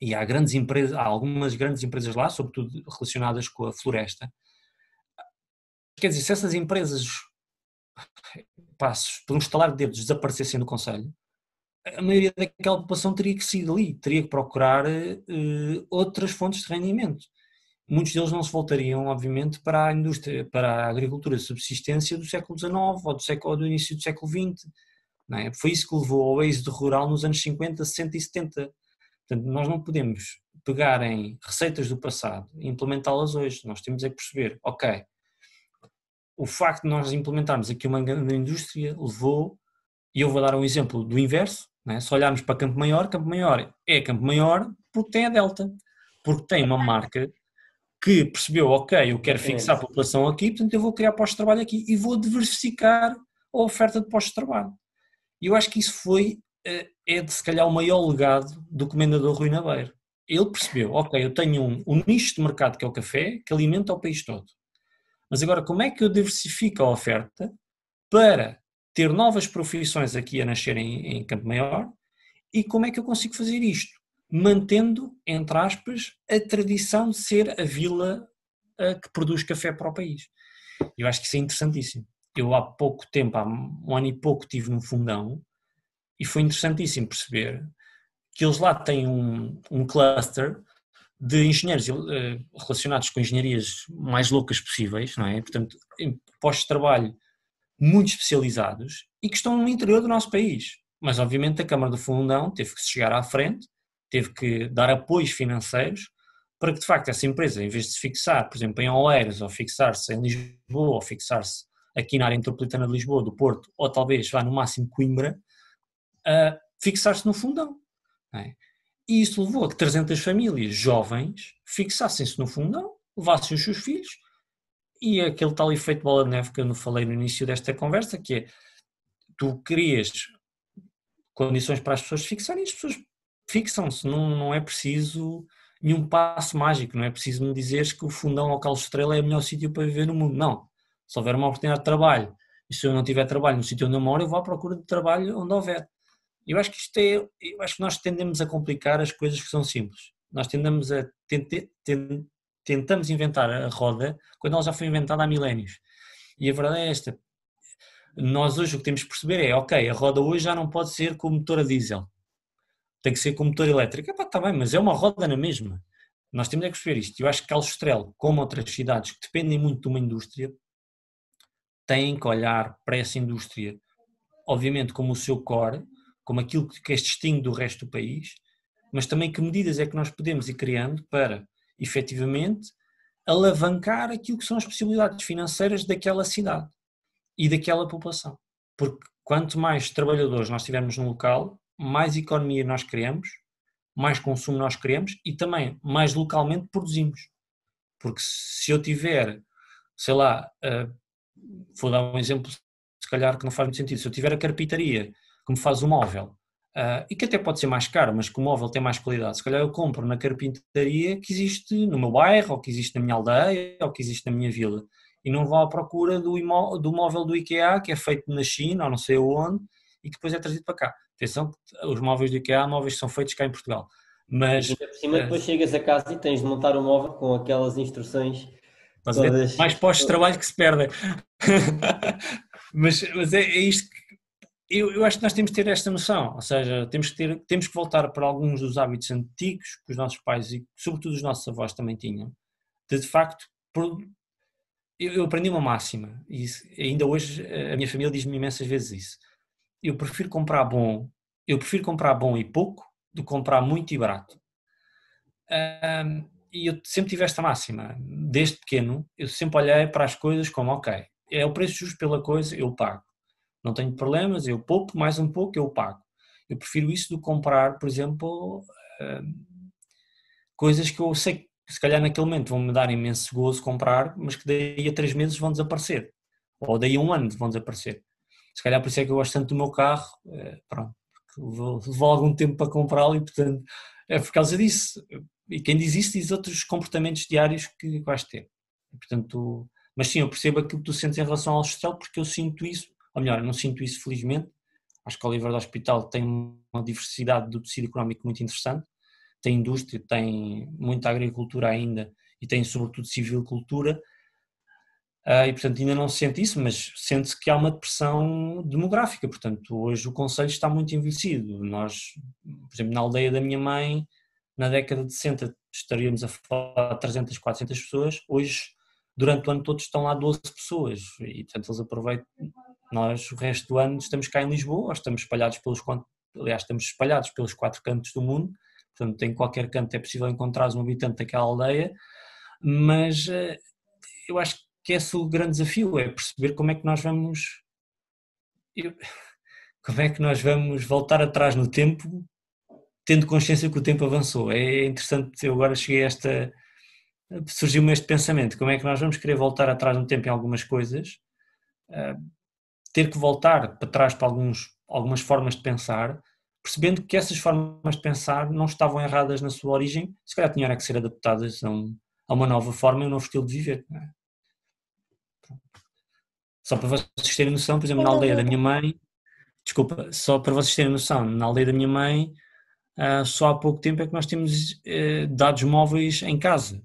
C: E há grandes empresas, há algumas grandes empresas lá, sobretudo relacionadas com a floresta. Quer dizer, se essas empresas, por um estalar de dedos, desaparecessem do concelho, a maioria daquela população teria que sair dali, teria que procurar outras fontes de rendimento. Muitos deles não se voltariam, obviamente, para a indústria, para a agricultura de subsistência do século XIX ou do início do século XX. Não é? Foi isso que levou ao êxodo rural nos anos 50, 60 e 70. Portanto, nós não podemos pegar em receitas do passado e implementá-las hoje. Nós temos é que perceber, ok, o facto de nós implementarmos aqui uma grande indústria levou, e eu vou dar um exemplo do inverso, não é? Se olharmos para Campo Maior é Campo Maior porque tem a Delta, porque tem uma marca que percebeu, ok, eu quero fixar a população aqui, portanto eu vou criar postos de trabalho aqui e vou diversificar a oferta de postos de trabalho. E eu acho que isso foi é de se calhar o maior legado do comendador Rui Nabeiro. Ele percebeu, ok, eu tenho um nicho de mercado que é o café, que alimenta o país todo. Mas agora como é que eu diversifico a oferta para ter novas profissões aqui a nascer em Campo Maior e como é que eu consigo fazer isto? Mantendo, entre aspas, a tradição de ser a vila que produz café para o país. Eu acho que isso é interessantíssimo. Eu há pouco tempo, há um ano e pouco, estive no Fundão e foi interessantíssimo perceber que eles lá têm um cluster de engenheiros relacionados com engenharias mais loucas possíveis, não é? Portanto, em postos de trabalho muito especializados e que estão no interior do nosso país. Mas, obviamente, a Câmara do Fundão teve que se chegar à frente, teve que dar apoios financeiros para que, de facto, essa empresa, em vez de se fixar, por exemplo, em Oeiras, ou fixar-se em Lisboa, ou fixar-se aqui na área metropolitana de Lisboa, do Porto, ou talvez vá no máximo Coimbra, fixar-se no Fundão. Não é? E isso levou a que 300 famílias jovens fixassem-se no Fundão, levassem os seus filhos, e aquele tal efeito bola de neve que eu não falei no início desta conversa, que é, tu crias condições para as pessoas se fixarem, e as pessoas fixam-se, não é preciso nenhum passo mágico, não é preciso me dizeres que o Fundão ou Carlos Estrela é o melhor sítio para viver no mundo, não. Se houver uma oportunidade de trabalho, e se eu não tiver trabalho no sítio onde eu moro, eu vou à procura de trabalho onde houver. Eu acho que eu acho que nós tendemos a complicar as coisas que são simples. Nós tendemos a tentamos inventar a roda quando ela já foi inventada há milénios. E a verdade é esta. Nós hoje o que temos que perceber é, ok, a roda hoje já não pode ser com motor a diesel. Tem que ser com motor elétrico. Está bem, mas é uma roda na mesma. Nós temos que perceber isto. Eu acho que Aljustrel, como outras cidades que dependem muito de uma indústria, têm que olhar para essa indústria, obviamente como o seu core, como aquilo que as distingue do resto do país, mas também que medidas é que nós podemos ir criando para, efetivamente, alavancar aquilo que são as possibilidades financeiras daquela cidade e daquela população. Porque quanto mais trabalhadores nós tivermos no local, mais economia nós criamos, mais consumo nós criamos e também mais localmente produzimos. Porque se eu tiver, sei lá, vou dar um exemplo, se calhar que não faz muito sentido, se eu tiver a carpintaria que me faz o móvel, e que até pode ser mais caro, mas que o móvel tem mais qualidade, se calhar eu compro na carpintaria que existe no meu bairro, ou que existe na minha aldeia, ou que existe na minha vila, e não vou à procura do móvel do IKEA, que é feito na China, ou não sei onde, e que depois é trazido para cá. Atenção, os móveis do IKEA, móveis que são feitos cá em Portugal. Mas,
A: e por cima depois chegas a casa e tens de montar o móvel com aquelas instruções todas.
C: Mais postos de trabalho que se perdem. mas é isto que eu acho que nós temos que ter esta noção, ou seja, temos que voltar para alguns dos hábitos antigos que os nossos pais e sobretudo os nossos avós também tinham, de facto, eu aprendi uma máxima, e ainda hoje a minha família diz-me imensas vezes isso, eu prefiro comprar bom e pouco do que comprar muito e barato. E eu sempre tive esta máxima, desde pequeno, eu sempre olhei para as coisas como, ok, é o preço justo pela coisa, eu pago. Não tenho problemas, eu poupo mais um pouco, eu pago. Eu prefiro isso do que comprar, por exemplo, coisas que eu sei que se calhar naquele momento vão-me dar imenso gozo comprar, mas que daí a 3 meses vão desaparecer. Ou daí a 1 ano vão desaparecer. Se calhar por isso é que eu gosto tanto do meu carro, pronto, levou algum tempo para comprá-lo e portanto é por causa disso. E quem diz isso diz outros comportamentos diários que vais ter. E, portanto, mas sim, eu percebo aquilo que tu sentes em relação ao Aljustrel, porque eu sinto isso. Ou melhor, eu não sinto isso felizmente. Acho que o Oliveira do Hospital tem uma diversidade do tecido económico muito interessante, tem indústria, tem muita agricultura ainda e tem sobretudo civilcultura, e portanto ainda não se sente isso, mas sente-se que há uma depressão demográfica, portanto hoje o concelho está muito envelhecido. Nós, por exemplo, na aldeia da minha mãe, na década de 60 estaríamos a falar de 300, 400 pessoas, hoje durante o ano todo estão lá 12 pessoas e portanto eles aproveitam. Nós, o resto do ano, estamos cá em Lisboa, estamos espalhados estamos espalhados pelos 4 cantos do mundo, portanto, em qualquer canto é possível encontrar um habitante daquela aldeia, mas eu acho que esse é o grande desafio, é perceber como é que nós vamos voltar atrás no tempo, tendo consciência que o tempo avançou. É interessante, eu agora cheguei a surgiu-me este pensamento, como é que nós vamos querer voltar atrás no tempo em algumas coisas, ter que voltar para trás para algumas formas de pensar, percebendo que essas formas de pensar não estavam erradas na sua origem, se calhar tinham que ser adaptadas a uma nova forma e um novo estilo de viver. Não é? Só para vocês terem noção, por exemplo, na aldeia da minha mãe, desculpa, só para vocês terem noção, na aldeia da minha mãe, só há pouco tempo é que nós temos dados móveis em casa.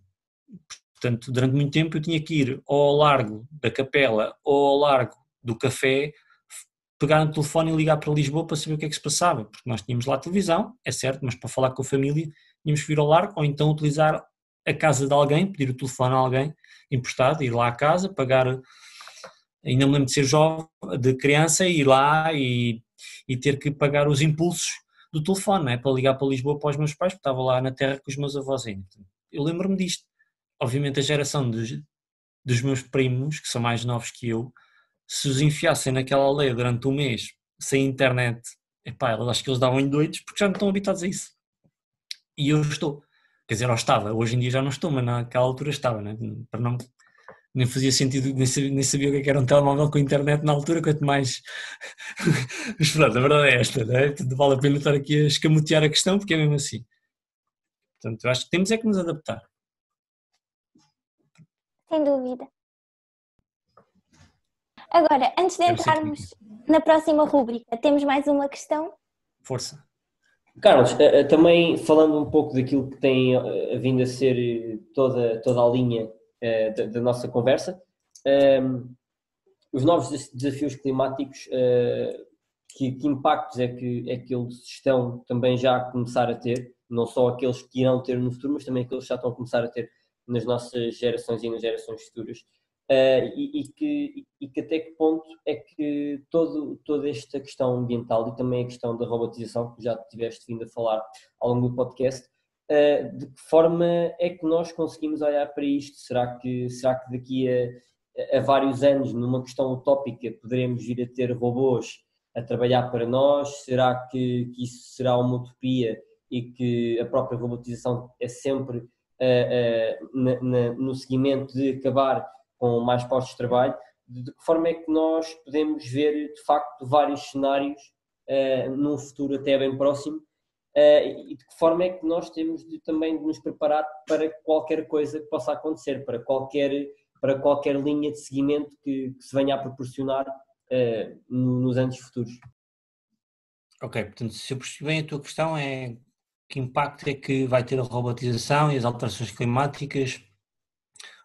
C: Portanto, durante muito tempo eu tinha que ir ou ao largo da Capela ou ao largo do café, pegar no telefone e ligar para Lisboa para saber o que é que se passava, porque nós tínhamos lá a televisão, é certo, mas para falar com a família tínhamos que ir ao largo ou então utilizar a casa de alguém, pedir o telefone a alguém emprestado, ir lá à casa, pagar, ainda me lembro de ser jovem, de criança, ir lá e ter que pagar os impulsos do telefone, não é? Para ligar para Lisboa para os meus pais, porque estava lá na terra com os meus avós ainda. Eu lembro-me disto. Obviamente a geração dos meus primos, que são mais novos que eu, se os enfiassem naquela aldeia durante um mês, sem internet, epá, eu acho que eles davam-lhe doidos, porque já não estão habituados a isso. E eu estou. Quer dizer, eu estava. Hoje em dia já não estou, mas naquela altura estava, né? Para não... Nem fazia sentido, nem sabia o que era um telemóvel com internet na altura, quanto mais... Mas pronto, a verdade é esta, não é? Vale a pena estar aqui a escamotear a questão, porque é mesmo assim. Portanto, eu acho que temos é que nos adaptar.
B: Sem dúvida. Agora, antes de entrarmos na próxima rúbrica, temos mais uma questão?
C: Força.
A: Carlos, também falando um pouco daquilo que tem vindo a ser toda a linha da nossa conversa, os novos desafios climáticos, que impactos é que eles estão também já a começar a ter, não só aqueles que irão ter no futuro, mas também aqueles que já estão a começar a ter nas nossas gerações e nas gerações futuras, e que até que ponto é que toda esta questão ambiental e também a questão da robotização, que já tiveste vindo a falar ao longo do podcast, de que forma é que nós conseguimos olhar para isto? Será que daqui a vários anos, numa questão utópica, poderemos vir a ter robôs a trabalhar para nós? Será que isso será uma utopia e que a própria robotização é sempre no seguimento de acabar com mais postos de trabalho? De que forma é que nós podemos ver, de facto, vários cenários num futuro até bem próximo, e de que forma é que nós temos também de nos preparar para qualquer coisa que possa acontecer, para qualquer linha de seguimento que se venha a proporcionar nos anos futuros?
C: Ok, portanto, se eu percebi bem, a tua questão é que impacto é que vai ter a robotização e as alterações climáticas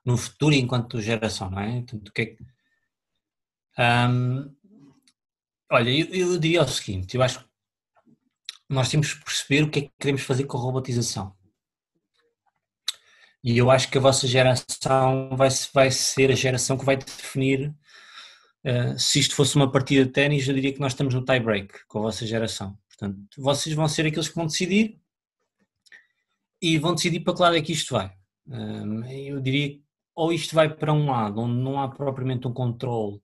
C: no futuro enquanto geração, não é? Portanto, o que é que... olha, eu diria o seguinte, eu acho que nós temos que perceber o que é que queremos fazer com a robotização. E eu acho que a vossa geração vai ser a geração que vai definir, se isto fosse uma partida de ténis, eu diria que nós estamos no tie-break com a vossa geração. Portanto, vocês vão ser aqueles que vão decidir e vão decidir para que lado é que isto vai. Eu diria que ou isto vai para um lado, onde não há propriamente um controle,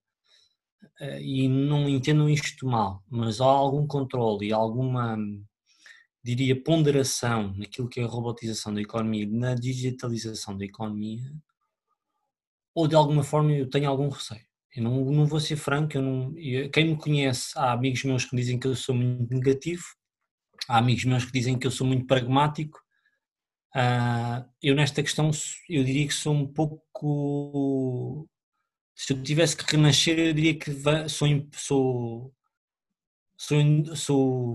C: e não entendam isto mal, mas há algum controle e alguma, diria, ponderação naquilo que é a robotização da economia, na digitalização da economia, ou de alguma forma eu tenho algum receio. Eu não vou ser franco, quem me conhece, há amigos meus que dizem que eu sou muito negativo, há amigos meus que dizem que eu sou muito pragmático. Eu nesta questão, eu diria que sou um pouco... Se eu tivesse que renascer, eu diria que sou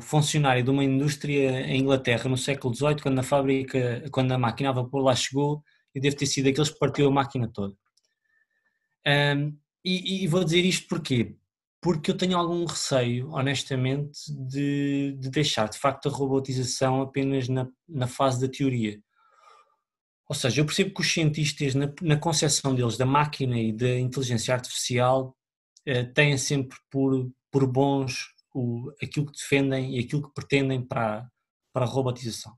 C: funcionário de uma indústria em Inglaterra no século XVIII, quando a máquina a vapor lá chegou, e devo ter sido aqueles que partiu a máquina toda. E vou dizer isto porquê? Porque eu tenho algum receio, honestamente, de deixar de facto a robotização apenas na fase da teoria. Ou seja, eu percebo que os cientistas, na concepção deles da máquina e da inteligência artificial, têm sempre por bons aquilo que defendem e aquilo que pretendem para a robotização.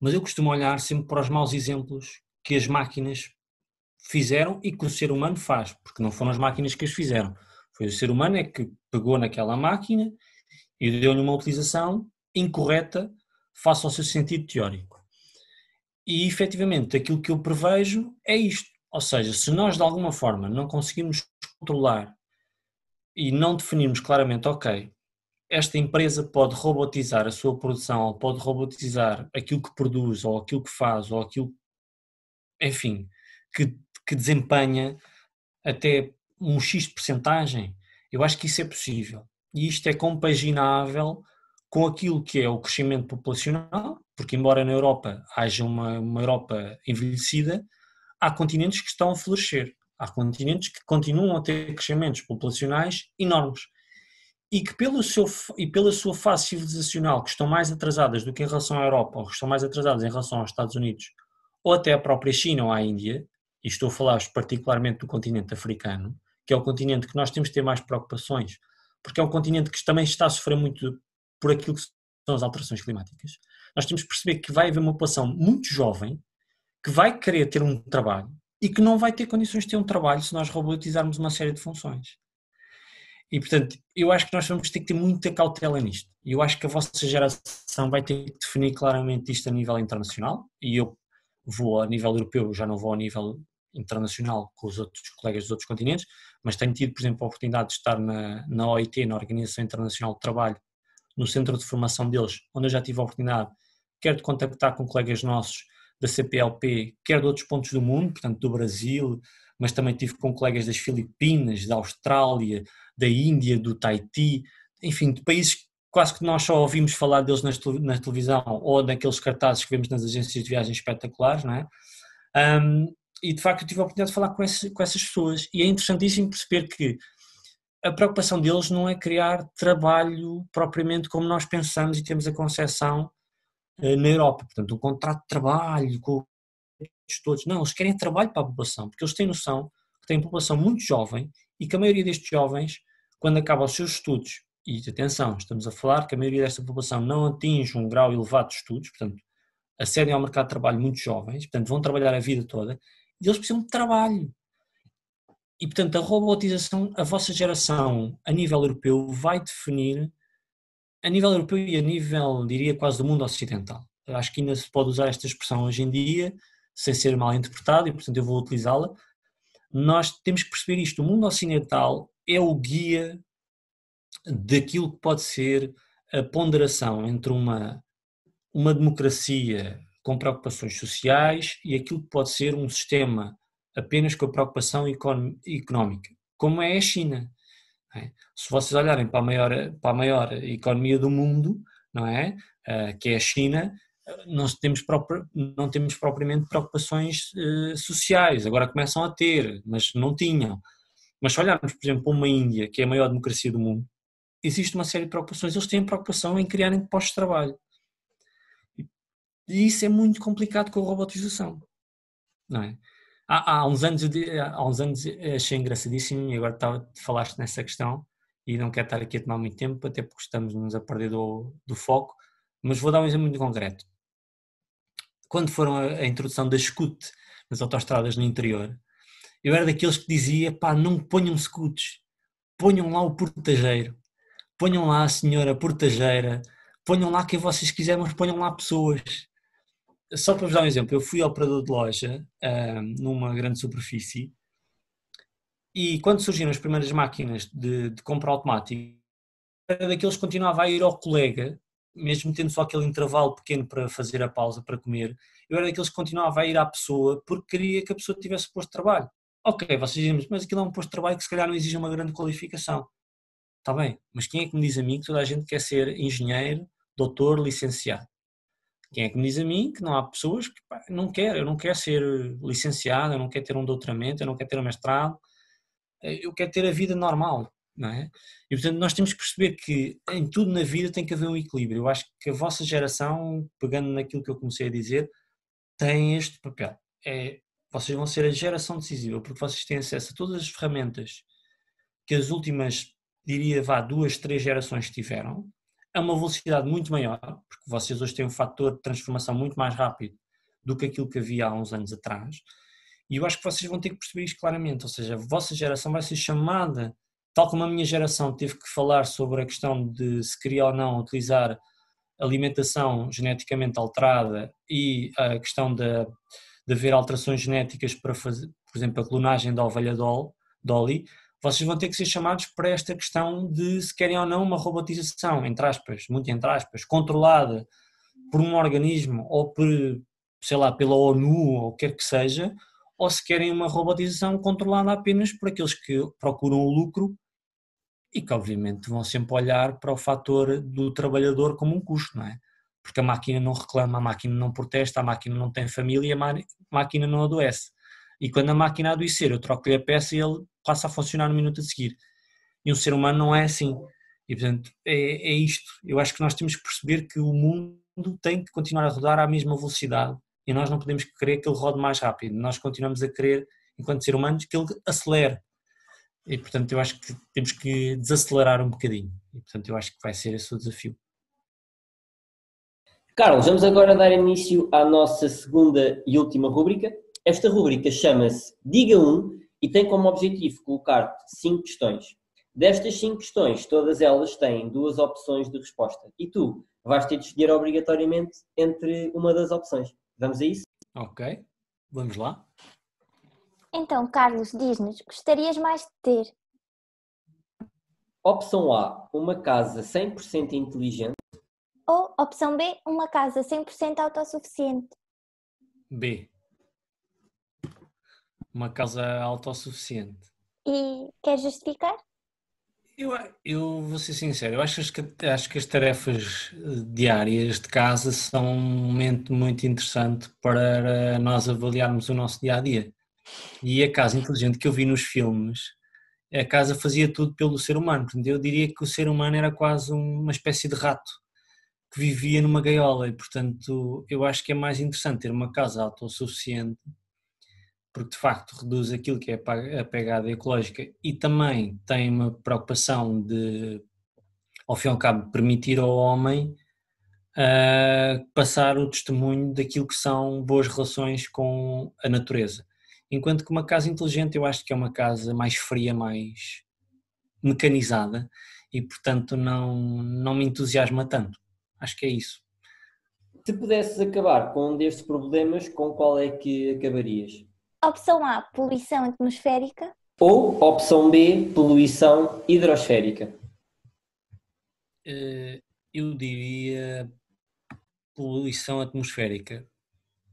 C: Mas eu costumo olhar sempre para os maus exemplos que as máquinas fizeram e que o ser humano faz, porque não foram as máquinas que as fizeram. Foi o ser humano é que pegou naquela máquina e deu-lhe uma utilização incorreta face ao seu sentido teórico. E, efetivamente, aquilo que eu prevejo é isto. Ou seja, se nós, de alguma forma, não conseguimos controlar e não definirmos claramente, ok, esta empresa pode robotizar a sua produção, ou pode robotizar aquilo que produz, ou aquilo que faz, ou aquilo, enfim, que desempenha até um X de percentagem, eu acho que isso é possível. E isto é compaginável com aquilo que é o crescimento populacional, porque embora na Europa haja uma Europa envelhecida, há continentes que estão a florescer, há continentes que continuam a ter crescimentos populacionais enormes e que pela sua fase civilizacional, que estão mais atrasadas do que em relação à Europa, ou que estão mais atrasadas em relação aos Estados Unidos, ou até à própria China ou à Índia, e estou a falar particularmente do continente africano, que é o continente que nós temos de ter mais preocupações, porque é um continente que também está a sofrer muito por aquilo que são as alterações climáticas. Nós temos que perceber que vai haver uma população muito jovem que vai querer ter um trabalho e que não vai ter condições de ter um trabalho se nós robotizarmos uma série de funções. E, portanto, eu acho que nós vamos ter que ter muita cautela nisto. E eu acho que a vossa geração vai ter que definir claramente isto a nível internacional, e eu vou a nível europeu, já não vou a nível internacional com os outros colegas dos outros continentes, mas tenho tido, por exemplo, a oportunidade de estar na OIT, na Organização Internacional de Trabalho, no centro de formação deles, onde eu já tive a oportunidade, quer de contactar com colegas nossos da CPLP, quer de outros pontos do mundo, portanto do Brasil, mas também tive com colegas das Filipinas, da Austrália, da Índia, do Tahiti, enfim, de países quase que nós só ouvimos falar deles na televisão ou naqueles cartazes que vemos nas agências de viagens espetaculares, não é? E de facto eu tive a oportunidade de falar com essas pessoas e é interessantíssimo perceber que a preocupação deles não é criar trabalho propriamente como nós pensamos e temos a concepção na Europa, portanto um contrato de trabalho com todos, não, eles querem trabalho para a população, porque eles têm noção que têm população muito jovem e que a maioria destes jovens, quando acabam os seus estudos, e atenção, estamos a falar que a maioria desta população não atinge um grau elevado de estudos, portanto acedem ao mercado de trabalho muito jovens, portanto vão trabalhar a vida toda, e eles precisam de trabalho. E portanto a robotização, a vossa geração a nível europeu vai definir, a nível europeu e a nível, diria, quase do mundo ocidental. Eu acho que ainda se pode usar esta expressão hoje em dia, sem ser mal interpretado, e portanto eu vou utilizá-la. Nós temos que perceber isto, o mundo ocidental é o guia daquilo que pode ser a ponderação entre uma democracia com preocupações sociais e aquilo que pode ser um sistema apenas com a preocupação económica, como é a China. Não é? Se vocês olharem para a maior economia do mundo, não é? Que é a China, não temos propriamente preocupações sociais, agora começam a ter, mas não tinham. Mas se olharmos, por exemplo, para uma Índia, que é a maior democracia do mundo, existe uma série de preocupações, eles têm preocupação em criarem postos de trabalho. E isso é muito complicado com a robotização, não é? Há uns anos achei engraçadíssimo, e agora falaste nessa questão, e não quero estar aqui a tomar muito tempo, até porque estamos a perder do foco, mas vou dar um exemplo muito concreto. Quando foram a introdução da SCUT nas autoestradas no interior, eu era daqueles que dizia, pá, não ponham SCUTs, ponham lá o portageiro, ponham lá a senhora portageira, ponham lá quem vocês quiserem, mas ponham lá pessoas. Só para vos dar um exemplo, eu fui operador de loja numa grande superfície e quando surgiram as primeiras máquinas de compra automática, era daqueles que continuava a ir ao colega, mesmo tendo só aquele intervalo pequeno para fazer a pausa para comer, eu era daqueles que continuava a ir à pessoa porque queria que a pessoa tivesse posto de trabalho. Ok, vocês dizem, mas aquilo é um posto de trabalho que se calhar não exige uma grande qualificação. Está bem, mas quem é que me diz a mim que toda a gente quer ser engenheiro, doutor, licenciado? Quem é que me diz a mim que não há pessoas que eu não quero ser licenciado, eu não quero ter um doutoramento, eu não quero ter um mestrado, eu quero ter a vida normal, não é? E portanto nós temos que perceber que em tudo na vida tem que haver um equilíbrio. Eu acho que a vossa geração, pegando naquilo que eu comecei a dizer, tem este papel. Vocês vão ser a geração decisiva, porque vocês têm acesso a todas as ferramentas que as últimas, diria, 2, 3 gerações tiveram, a uma velocidade muito maior, porque vocês hoje têm um fator de transformação muito mais rápido do que aquilo que havia há uns anos atrás, e eu acho que vocês vão ter que perceber isto claramente, ou seja, a vossa geração vai ser chamada, tal como a minha geração teve que falar sobre a questão de se queria ou não utilizar alimentação geneticamente alterada e a questão de haver alterações genéticas para fazer, por exemplo, a clonagem da ovelha Dolly, vocês vão ter que ser chamados para esta questão de se querem ou não uma robotização, entre aspas, muito entre aspas, controlada por um organismo ou por, sei lá, pela ONU ou o que quer que seja, ou se querem uma robotização controlada apenas por aqueles que procuram o lucro e que obviamente vão sempre olhar para o fator do trabalhador como um custo, não é? Porque a máquina não reclama, a máquina não protesta, a máquina não tem família, a máquina não adoece. E quando a máquina adoecer, eu troco-lhe a peça e ele passa a funcionar no minuto a seguir. E um ser humano não é assim. E portanto é isto. Eu acho que nós temos que perceber que o mundo tem que continuar a rodar à mesma velocidade e nós não podemos querer que ele rode mais rápido. Nós continuamos a querer, enquanto ser humanos, que ele acelere. E portanto eu acho que temos que desacelerar um bocadinho. E portanto eu acho que vai ser esse o desafio.
A: Carlos, vamos agora dar início à nossa segunda e última rúbrica. Esta rúbrica chama-se Diga 1 e tem como objetivo colocar-te 5 questões. Destas 5 questões, todas elas têm 2 opções de resposta e tu vais ter de escolher obrigatoriamente entre uma das opções. Vamos a isso?
C: Ok, vamos lá.
B: Então, Carlos, diz-nos, gostarias mais de ter?
A: Opção A, uma casa 100% inteligente.
B: Ou, opção B, uma casa 100% autossuficiente?
C: B. Uma casa autossuficiente.
B: E queres justificar?
C: Eu vou ser sincero, eu acho que as tarefas diárias de casa são um momento muito interessante para nós avaliarmos o nosso dia-a-dia. E a casa inteligente que eu vi nos filmes, a casa fazia tudo pelo ser humano. Portanto, eu diria que o ser humano era quase uma espécie de rato que vivia numa gaiola e, portanto, eu acho que é mais interessante ter uma casa autossuficiente porque de facto reduz aquilo que é a pegada ecológica e também tem uma preocupação de, ao fim e ao cabo, permitir ao homem passar o testemunho daquilo que são boas relações com a natureza. Enquanto que uma casa inteligente eu acho que é uma casa mais fria, mais mecanizada e portanto não me entusiasma tanto. Acho que é isso.
A: Se pudesses acabar com um destes problemas, com qual é que acabarias?
B: Opção A, poluição atmosférica.
A: Ou opção B, poluição hidrosférica?
C: Eu diria poluição atmosférica,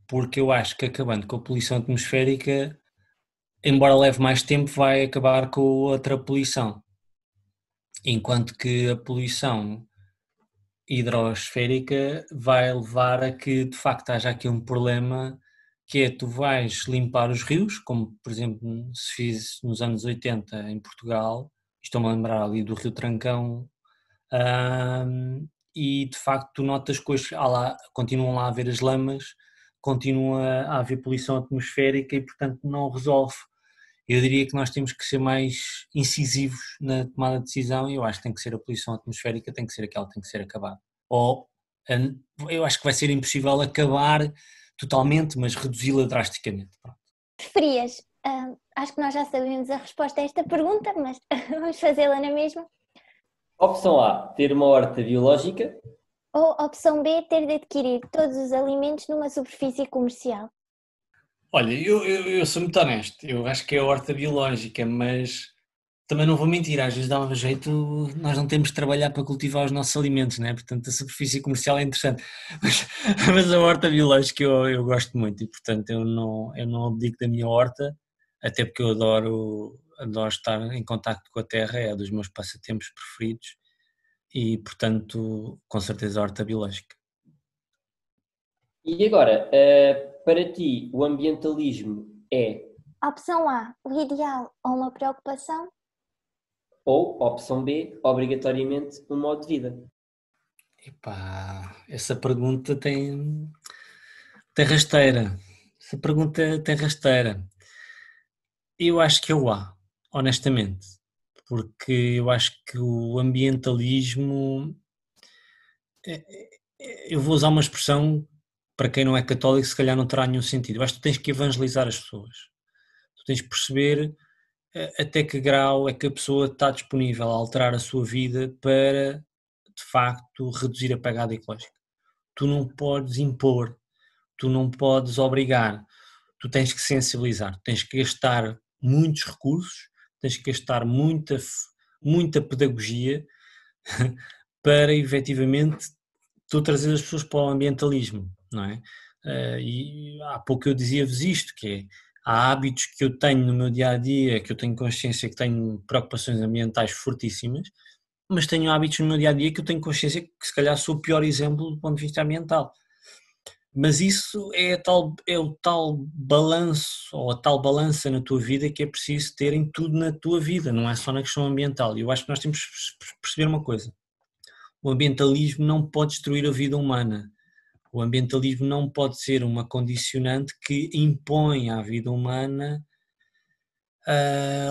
C: porque eu acho que acabando com a poluição atmosférica, embora leve mais tempo, vai acabar com outra poluição. Enquanto que a poluição hidrosférica vai levar a que de facto haja aqui um problema que é tu vais limpar os rios, como por exemplo se fiz nos anos 80 em Portugal, estou-me a lembrar ali do Rio Trancão, e de facto tu notas que hoje continuam lá a haver as lamas, continua a haver poluição atmosférica e portanto não resolve. Eu diria que nós temos que ser mais incisivos na tomada de decisão e eu acho que tem que ser a poluição atmosférica, tem que ser aquela, tem que ser acabada. Ou eu acho que vai ser impossível acabar totalmente, mas reduzi-la drasticamente. Pronto.
B: Preferias? Acho que nós já sabemos a resposta a esta pergunta, mas vamos fazê-la na mesma.
A: Opção A, ter uma horta biológica.
B: Ou opção B, ter de adquirir todos os alimentos numa superfície comercial?
C: Olha, eu sou muito honesto, eu acho que é a horta biológica, mas também não vou mentir, às vezes dá um jeito, nós não temos de trabalhar para cultivar os nossos alimentos, né? Portanto a superfície comercial é interessante, mas a horta biológica eu gosto muito e portanto eu não abdico da minha horta, até porque eu adoro estar em contacto com a terra, é um dos meus passatempos preferidos e portanto com certeza a horta biológica.
A: E agora, para ti, o ambientalismo é
B: Opção A, o ideal ou uma preocupação?
A: ou, opção B, obrigatoriamente um modo de vida?
C: Epá, essa pergunta tem rasteira. Essa pergunta tem rasteira. Eu acho que é o A, honestamente, porque eu acho que o ambientalismo, eu vou usar uma expressão para quem não é católico, se calhar não terá nenhum sentido. Eu acho que tu tens que evangelizar as pessoas. Tu tens que perceber até que grau é que a pessoa está disponível a alterar a sua vida para, de facto, reduzir a pegada ecológica. Tu não podes impor, tu não podes obrigar, tu tens que sensibilizar, tens que gastar muitos recursos, tens que gastar muita pedagogia para efetivamente tu trazer as pessoas para o ambientalismo, não é? E há pouco eu dizia-vos isto, que é, há hábitos que eu tenho no meu dia-a-dia, que eu tenho consciência que tenho preocupações ambientais fortíssimas, mas tenho hábitos no meu dia-a-dia que eu tenho consciência que se calhar sou o pior exemplo do ponto de vista ambiental. Mas isso é o tal balanço, ou a tal balança na tua vida que é preciso ter em tudo na tua vida, não é só na questão ambiental. E eu acho que nós temos que perceber uma coisa: o ambientalismo não pode destruir a vida humana. O ambientalismo não pode ser uma condicionante que impõe à vida humana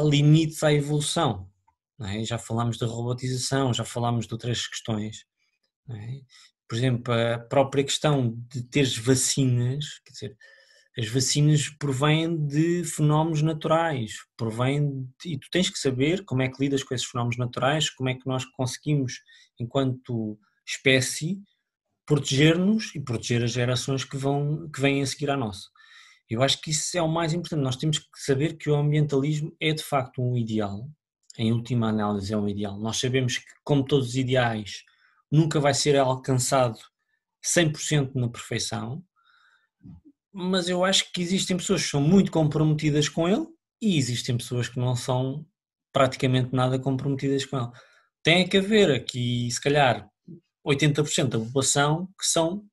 C: limites à evolução. Não é? Já falámos da robotização, já falámos de outras questões. Não é? Por exemplo, a própria questão de teres vacinas, quer dizer, as vacinas provêm de fenómenos naturais, e tu tens que saber como é que lidas com esses fenómenos naturais, como é que nós conseguimos, enquanto espécie, proteger-nos e proteger as gerações que vêm a seguir à nossa. Eu acho que isso é o mais importante. Nós temos que saber que o ambientalismo é de facto um ideal, em última análise é um ideal. Nós sabemos que, como todos os ideais, nunca vai ser alcançado 100% na perfeição, mas eu acho que existem pessoas que são muito comprometidas com ele e existem pessoas que não são praticamente nada comprometidas com ele. Tem que haver aqui, se calhar, 80% da população que são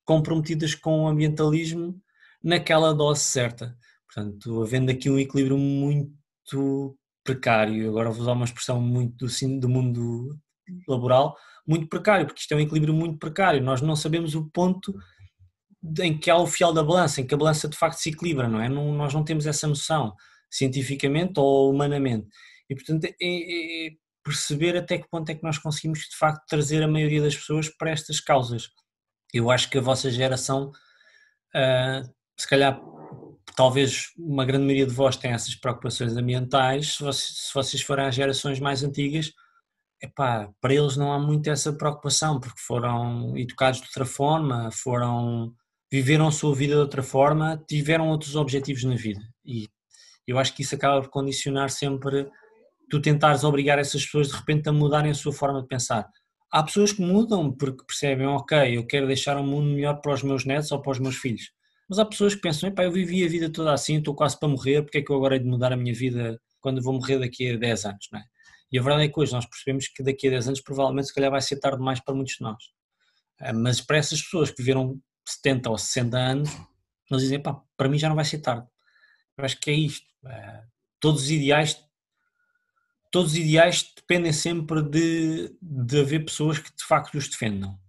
C: comprometidas com o ambientalismo naquela dose certa. Portanto, havendo aqui um equilíbrio muito precário, agora vou usar uma expressão muito do mundo laboral, muito precário, porque isto é um equilíbrio muito precário, nós não sabemos o ponto em que há o fiel da balança, em que a balança de facto se equilibra, não é? Nós não temos essa noção, cientificamente ou humanamente, e portanto é perceber até que ponto é que nós conseguimos de facto trazer a maioria das pessoas para estas causas. Eu acho que a vossa geração, se calhar, talvez uma grande maioria de vós tenha essas preocupações ambientais, se vocês forem às gerações mais antigas, epá, para eles não há muito essa preocupação, porque foram educados de outra forma, viveram a sua vida de outra forma, tiveram outros objetivos na vida, e eu acho que isso acaba por condicionar sempre, tu tentares obrigar essas pessoas de repente a mudarem a sua forma de pensar. Há pessoas que mudam porque percebem, ok, eu quero deixar um mundo melhor para os meus netos ou para os meus filhos. Mas há pessoas que pensam, epá, eu vivi a vida toda assim, estou quase para morrer, porque é que eu agora hei de mudar a minha vida quando vou morrer daqui a 10 anos, não é? E a verdade é que hoje nós percebemos que daqui a 10 anos provavelmente se calhar vai ser tarde demais para muitos de nós. Mas para essas pessoas que viveram 70 ou 60 anos, eles dizem, pá, para mim já não vai ser tarde. Eu acho que é isto. Todos os ideais dependem sempre de haver pessoas que de facto os defendam,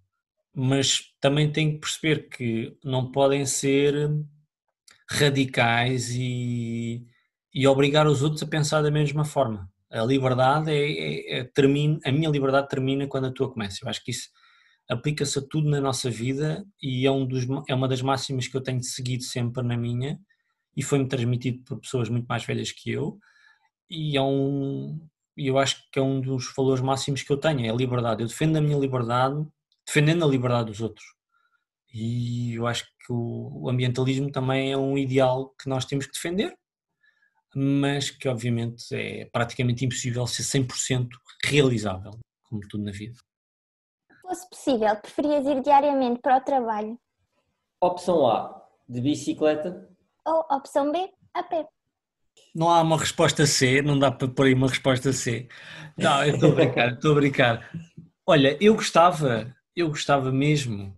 C: mas também têm que perceber que não podem ser radicais e obrigar os outros a pensar da mesma forma. A liberdade a minha liberdade termina quando a tua começa. Eu acho que isso aplica-se a tudo na nossa vida e é uma das máximas que eu tenho seguido sempre na minha, e foi-me transmitido por pessoas muito mais velhas que eu, e eu acho que é um dos valores máximos que eu tenho, é a liberdade. Eu defendo a minha liberdade, defendendo a liberdade dos outros. E eu acho que o ambientalismo também é um ideal que nós temos que defender, mas que obviamente é praticamente impossível ser 100% realizável, como tudo na vida.
B: Se fosse possível, preferias ir diariamente para o trabalho?
A: Opção A, de bicicleta.
B: Ou opção B, a pé?
C: Não há uma resposta C, não dá para pôr aí uma resposta C. Não, eu estou a brincar. Olha, eu gostava mesmo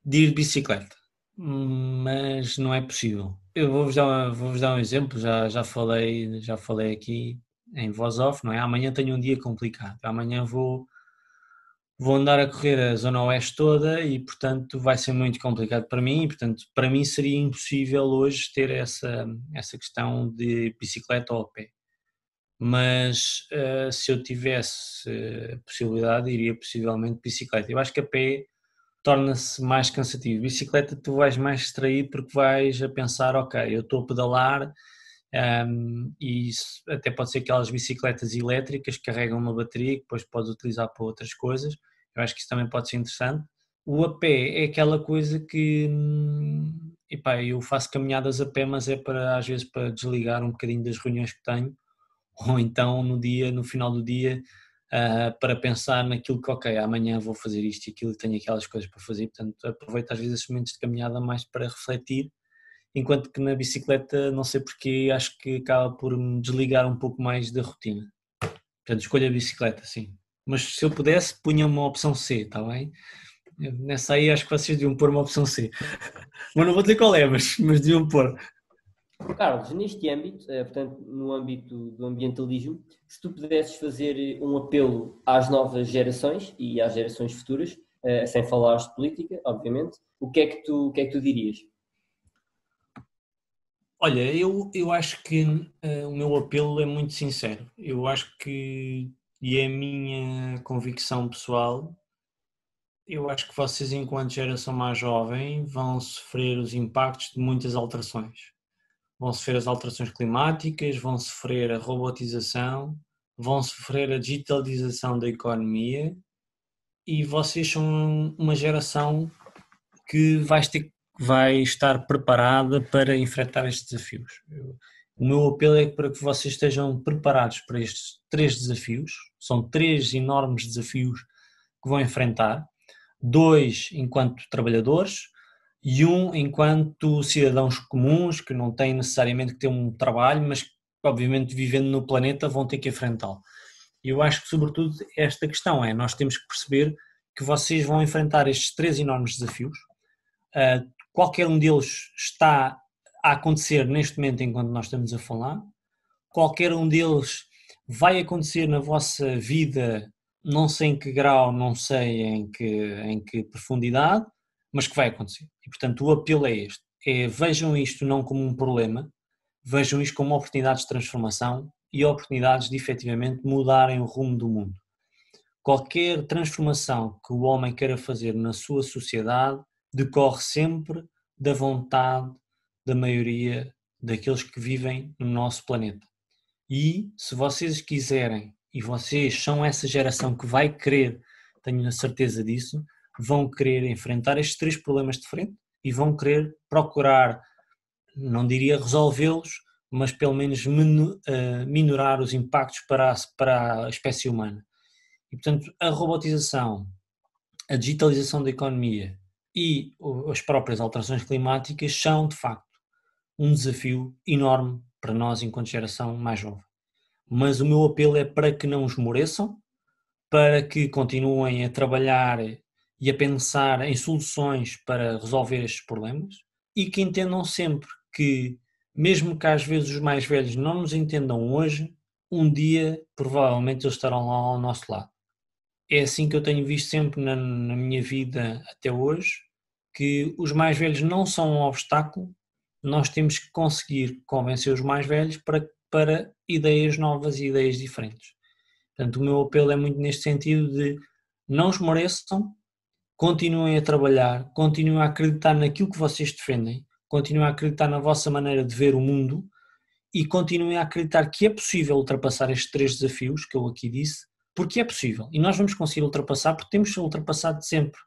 C: de ir de bicicleta, mas não é possível. Eu vou-vos dar um exemplo, já falei aqui em voz off, não é? Amanhã tenho um dia complicado, amanhã vou andar a correr a zona oeste toda e, portanto, vai ser muito complicado para mim e, portanto, para mim seria impossível hoje ter essa questão de bicicleta ou a pé. Mas se eu tivesse a possibilidade, iria possivelmente de bicicleta. Eu acho que a pé torna-se mais cansativo. Bicicleta tu vais mais distraído porque vais a pensar, ok, eu estou a pedalar, e isso até pode ser aquelas bicicletas elétricas que carregam uma bateria que depois podes utilizar para outras coisas. Eu acho que isso também pode ser interessante. O a pé é aquela coisa que epá, eu faço caminhadas a pé, mas é para, às vezes, para desligar um bocadinho das reuniões que tenho, ou então no final do dia, para pensar naquilo que, ok, amanhã vou fazer isto e aquilo, tenho aquelas coisas para fazer, portanto aproveito às vezes esses momentos de caminhada mais para refletir, enquanto que na bicicleta, não sei porquê, acho que acaba por me desligar um pouco mais da rotina. Portanto, escolho a bicicleta, sim. Mas se eu pudesse, punha uma opção C, está bem? Nessa aí acho que vocês deviam pôr uma opção C. Mas não vou dizer qual é, mas deviam pôr.
A: Carlos, neste âmbito, portanto, no âmbito do ambientalismo, se tu pudesses fazer um apelo às novas gerações e às gerações futuras, sem falar de política, obviamente, o que é que tu dirias?
C: Olha, eu acho que o meu apelo é muito sincero. Eu acho que, e é a minha convicção pessoal, eu acho que vocês, enquanto geração mais jovem, vão sofrer os impactos de muitas alterações. Vão sofrer as alterações climáticas, vão sofrer a robotização, vão sofrer a digitalização da economia, e vocês são uma geração que vai estar preparada para enfrentar estes desafios. O meu apelo é para que vocês estejam preparados para estes 3 desafios. São 3 enormes desafios que vão enfrentar, 2 enquanto trabalhadores e 1 enquanto cidadãos comuns, que não têm necessariamente que ter um trabalho, mas que, obviamente, vivendo no planeta, vão ter que enfrentá-lo. E eu acho que, sobretudo, esta questão nós temos que perceber que vocês vão enfrentar estes 3 enormes desafios. Qualquer um deles está a acontecer neste momento enquanto nós estamos a falar. Qualquer um deles vai acontecer na vossa vida, não sei em que grau, não sei em que profundidade, mas que vai acontecer. E, portanto, o apelo é este. Vejam isto não como um problema, vejam isto como oportunidades de transformação e oportunidades de efetivamente mudarem o rumo do mundo. Qualquer transformação que o homem queira fazer na sua sociedade decorre sempre da vontade da maioria daqueles que vivem no nosso planeta. E se vocês quiserem, e vocês são essa geração que vai querer, tenho a certeza disso, vão querer enfrentar estes 3 problemas de frente e vão querer procurar, não diria resolvê-los, mas pelo menos minorar os impactos para a espécie humana. E, portanto, a robotização, a digitalização da economia e as próprias alterações climáticas são, de facto, um desafio enorme para nós enquanto geração mais jovem. Mas o meu apelo é para que não esmoreçam, para que continuem a trabalhar e a pensar em soluções para resolver estes problemas e que entendam sempre que, mesmo que às vezes os mais velhos não nos entendam hoje, um dia provavelmente eles estarão lá ao nosso lado. É assim que eu tenho visto sempre na minha vida até hoje, que os mais velhos não são um obstáculo, nós temos que conseguir convencer os mais velhos para ideias novas e ideias diferentes. Portanto, o meu apelo é muito neste sentido de não esmoreçam, continuem a trabalhar, continuem a acreditar naquilo que vocês defendem, continuem a acreditar na vossa maneira de ver o mundo e continuem a acreditar que é possível ultrapassar estes 3 desafios que eu aqui disse, porque é possível. E nós vamos conseguir ultrapassar porque temos ultrapassado sempre.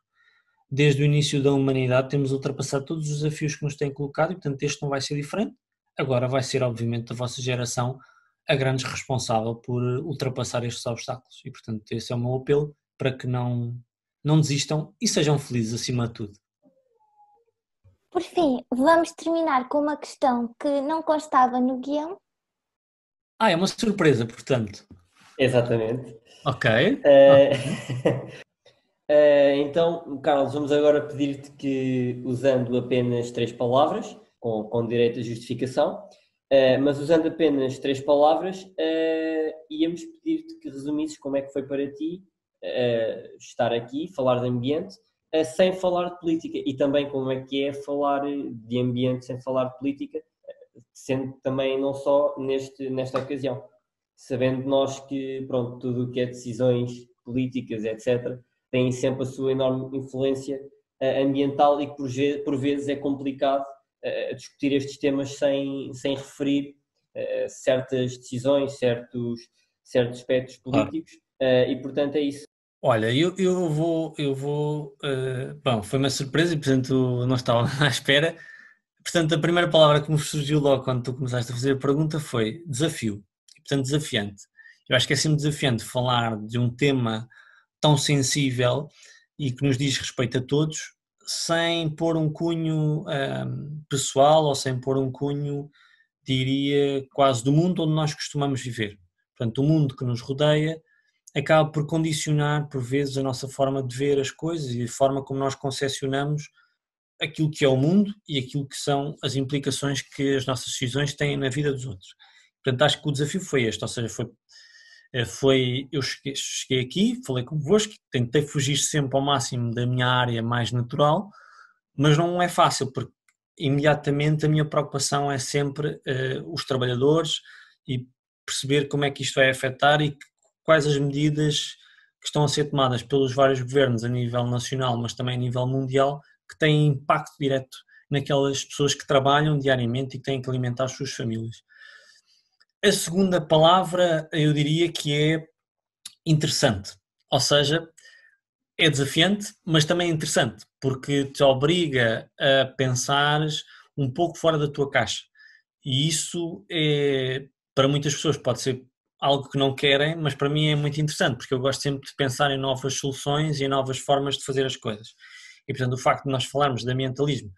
C: Desde o início da humanidade temos ultrapassado todos os desafios que nos têm colocado e, portanto, este não vai ser diferente. Agora vai ser, obviamente, a vossa geração a grande responsável por ultrapassar estes obstáculos. E, portanto, esse é o meu apelo para que não desistam e sejam felizes acima de tudo.
B: Por fim, vamos terminar com uma questão que não constava no guião.
C: É uma surpresa, portanto.
A: Exatamente.
C: Ok.
A: Então, Carlos, vamos agora pedir-te que, usando apenas 3 palavras, com direito a justificação, mas usando apenas 3 palavras, íamos pedir-te que resumisses como é que foi para ti estar aqui, falar de ambiente, sem falar de política, e também como é que é falar de ambiente sem falar de política, sendo também não só nesta ocasião. Sabendo nós que, pronto, tudo o que é decisões políticas, etc., tem sempre a sua enorme influência ambiental e que por vezes é complicado discutir estes temas sem referir certas decisões, certos aspectos políticos, e portanto é isso.
C: Olha, eu vou bom, foi uma surpresa e portanto não estava à espera, Portanto, a primeira palavra que me surgiu logo quando tu começaste a fazer a pergunta foi desafio. E, portanto, desafiante. Eu acho que é sempre desafiante falar de um tema tão sensível e que nos diz respeito a todos, sem pôr um cunho pessoal ou sem pôr um cunho, diria, quase do mundo onde nós costumamos viver. Portanto, o mundo que nos rodeia acaba por condicionar, por vezes, a nossa forma de ver as coisas e a forma como nós concepcionamos aquilo que é o mundo e aquilo que são as implicações que as nossas decisões têm na vida dos outros. Portanto, acho que o desafio foi este, ou seja, eu cheguei aqui, falei convosco, tentei fugir sempre ao máximo da minha área mais natural, mas não é fácil, porque imediatamente a minha preocupação é sempre os trabalhadores e perceber como é que isto vai afetar e quais as medidas que estão a ser tomadas pelos vários governos a nível nacional, mas também a nível mundial, que têm impacto direto naquelas pessoas que trabalham diariamente e que têm que alimentar as suas famílias. A segunda palavra eu diria que é interessante, ou seja, é desafiante, mas também é interessante, porque te obriga a pensares um pouco fora da tua caixa. E isso para muitas pessoas pode ser algo que não querem, mas para mim é muito interessante, porque eu gosto sempre de pensar em novas soluções e em novas formas de fazer as coisas. E portanto o facto de nós falarmos de ambientalismo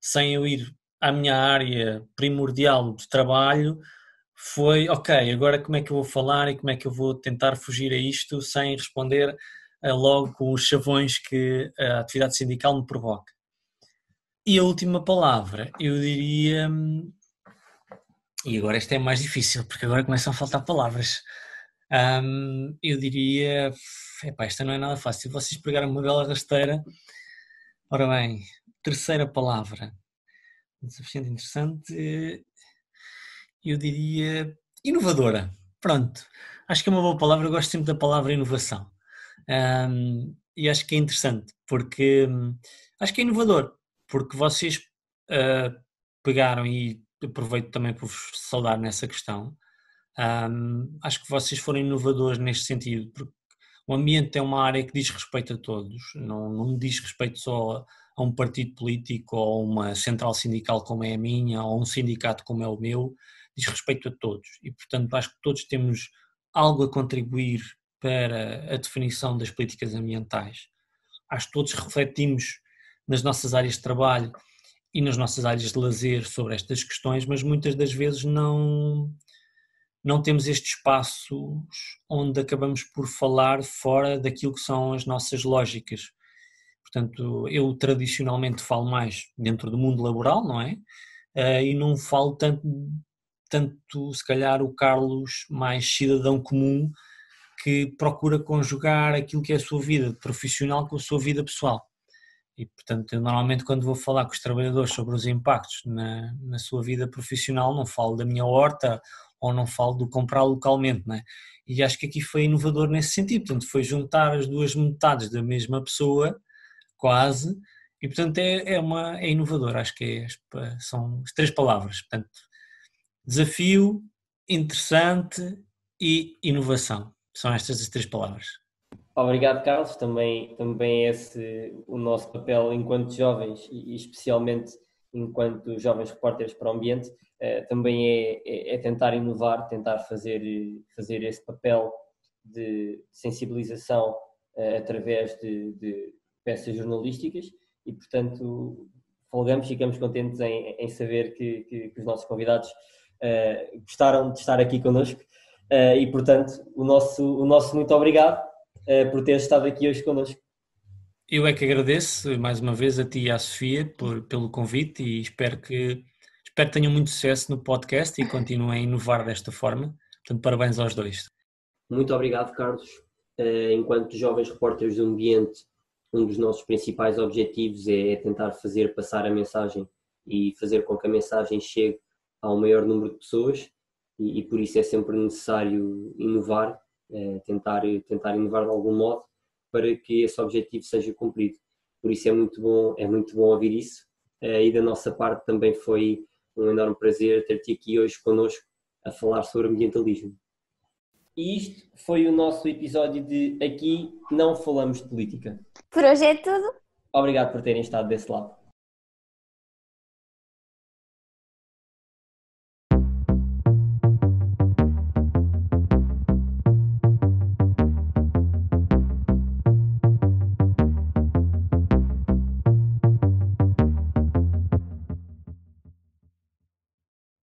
C: sem eu ir à minha área primordial de trabalho foi, ok, agora como é que eu vou falar e como é que eu vou tentar fugir a isto sem responder logo com os chavões que a atividade sindical me provoca. E a última palavra, eu diria, e agora esta é mais difícil, porque agora começam a faltar palavras, eu diria, epá, esta não é nada fácil, vocês pegaram uma bela rasteira. Ora bem, terceira palavra, desafiante, interessante, eu diria inovadora. Pronto, acho que é uma boa palavra, eu gosto sempre da palavra inovação. E acho que é interessante, porque acho que é inovador, porque vocês pegaram, e aproveito também por vos saudar nessa questão, acho que vocês foram inovadores neste sentido, porque o ambiente é uma área que diz respeito a todos, não diz respeito só a um partido político ou a uma central sindical como é a minha, ou um sindicato como é o meu, diz respeito a todos e, portanto, acho que todos temos algo a contribuir para a definição das políticas ambientais. Acho que todos refletimos nas nossas áreas de trabalho e nas nossas áreas de lazer sobre estas questões, mas muitas das vezes não temos estes espaços onde acabamos por falar fora daquilo que são as nossas lógicas. Portanto, eu tradicionalmente falo mais dentro do mundo laboral, não é? E não falo tanto se calhar o Carlos mais cidadão comum que procura conjugar aquilo que é a sua vida profissional com a sua vida pessoal. E, portanto, eu normalmente quando vou falar com os trabalhadores sobre os impactos na sua vida profissional, não falo da minha horta ou não falo do comprar localmente, não é? E acho que aqui foi inovador nesse sentido, portanto, foi juntar as duas metades da mesma pessoa, quase, e portanto é inovador, acho que são as três palavras, portanto, desafio, interessante e inovação, são estas as três palavras.
A: Obrigado, Carlos. Também é esse o nosso papel enquanto jovens e especialmente enquanto jovens repórteres para o ambiente, também é tentar inovar, tentar fazer esse papel de sensibilização através de peças jornalísticas e, portanto, ficamos contentes em saber que os nossos convidados gostaram de estar aqui connosco e, portanto, o nosso muito obrigado por ter estado aqui hoje connosco.
C: Eu é que agradeço mais uma vez a ti e à Sofia pelo convite e espero que tenham muito sucesso no podcast e continuem a inovar desta forma. Portanto, parabéns aos dois.
A: Muito obrigado, Carlos. Enquanto jovens repórteres do ambiente, um dos nossos principais objetivos é tentar fazer passar a mensagem e fazer com que a mensagem chegue ao maior número de pessoas e por isso é sempre necessário inovar, tentar inovar de algum modo para que esse objetivo seja cumprido. Por isso é muito bom ouvir isso e da nossa parte também foi um enorme prazer ter-te aqui hoje connosco a falar sobre ambientalismo. E isto foi o nosso episódio de Aqui Não Falamos de Política.
B: Por hoje é tudo.
A: Obrigado por terem estado desse lado.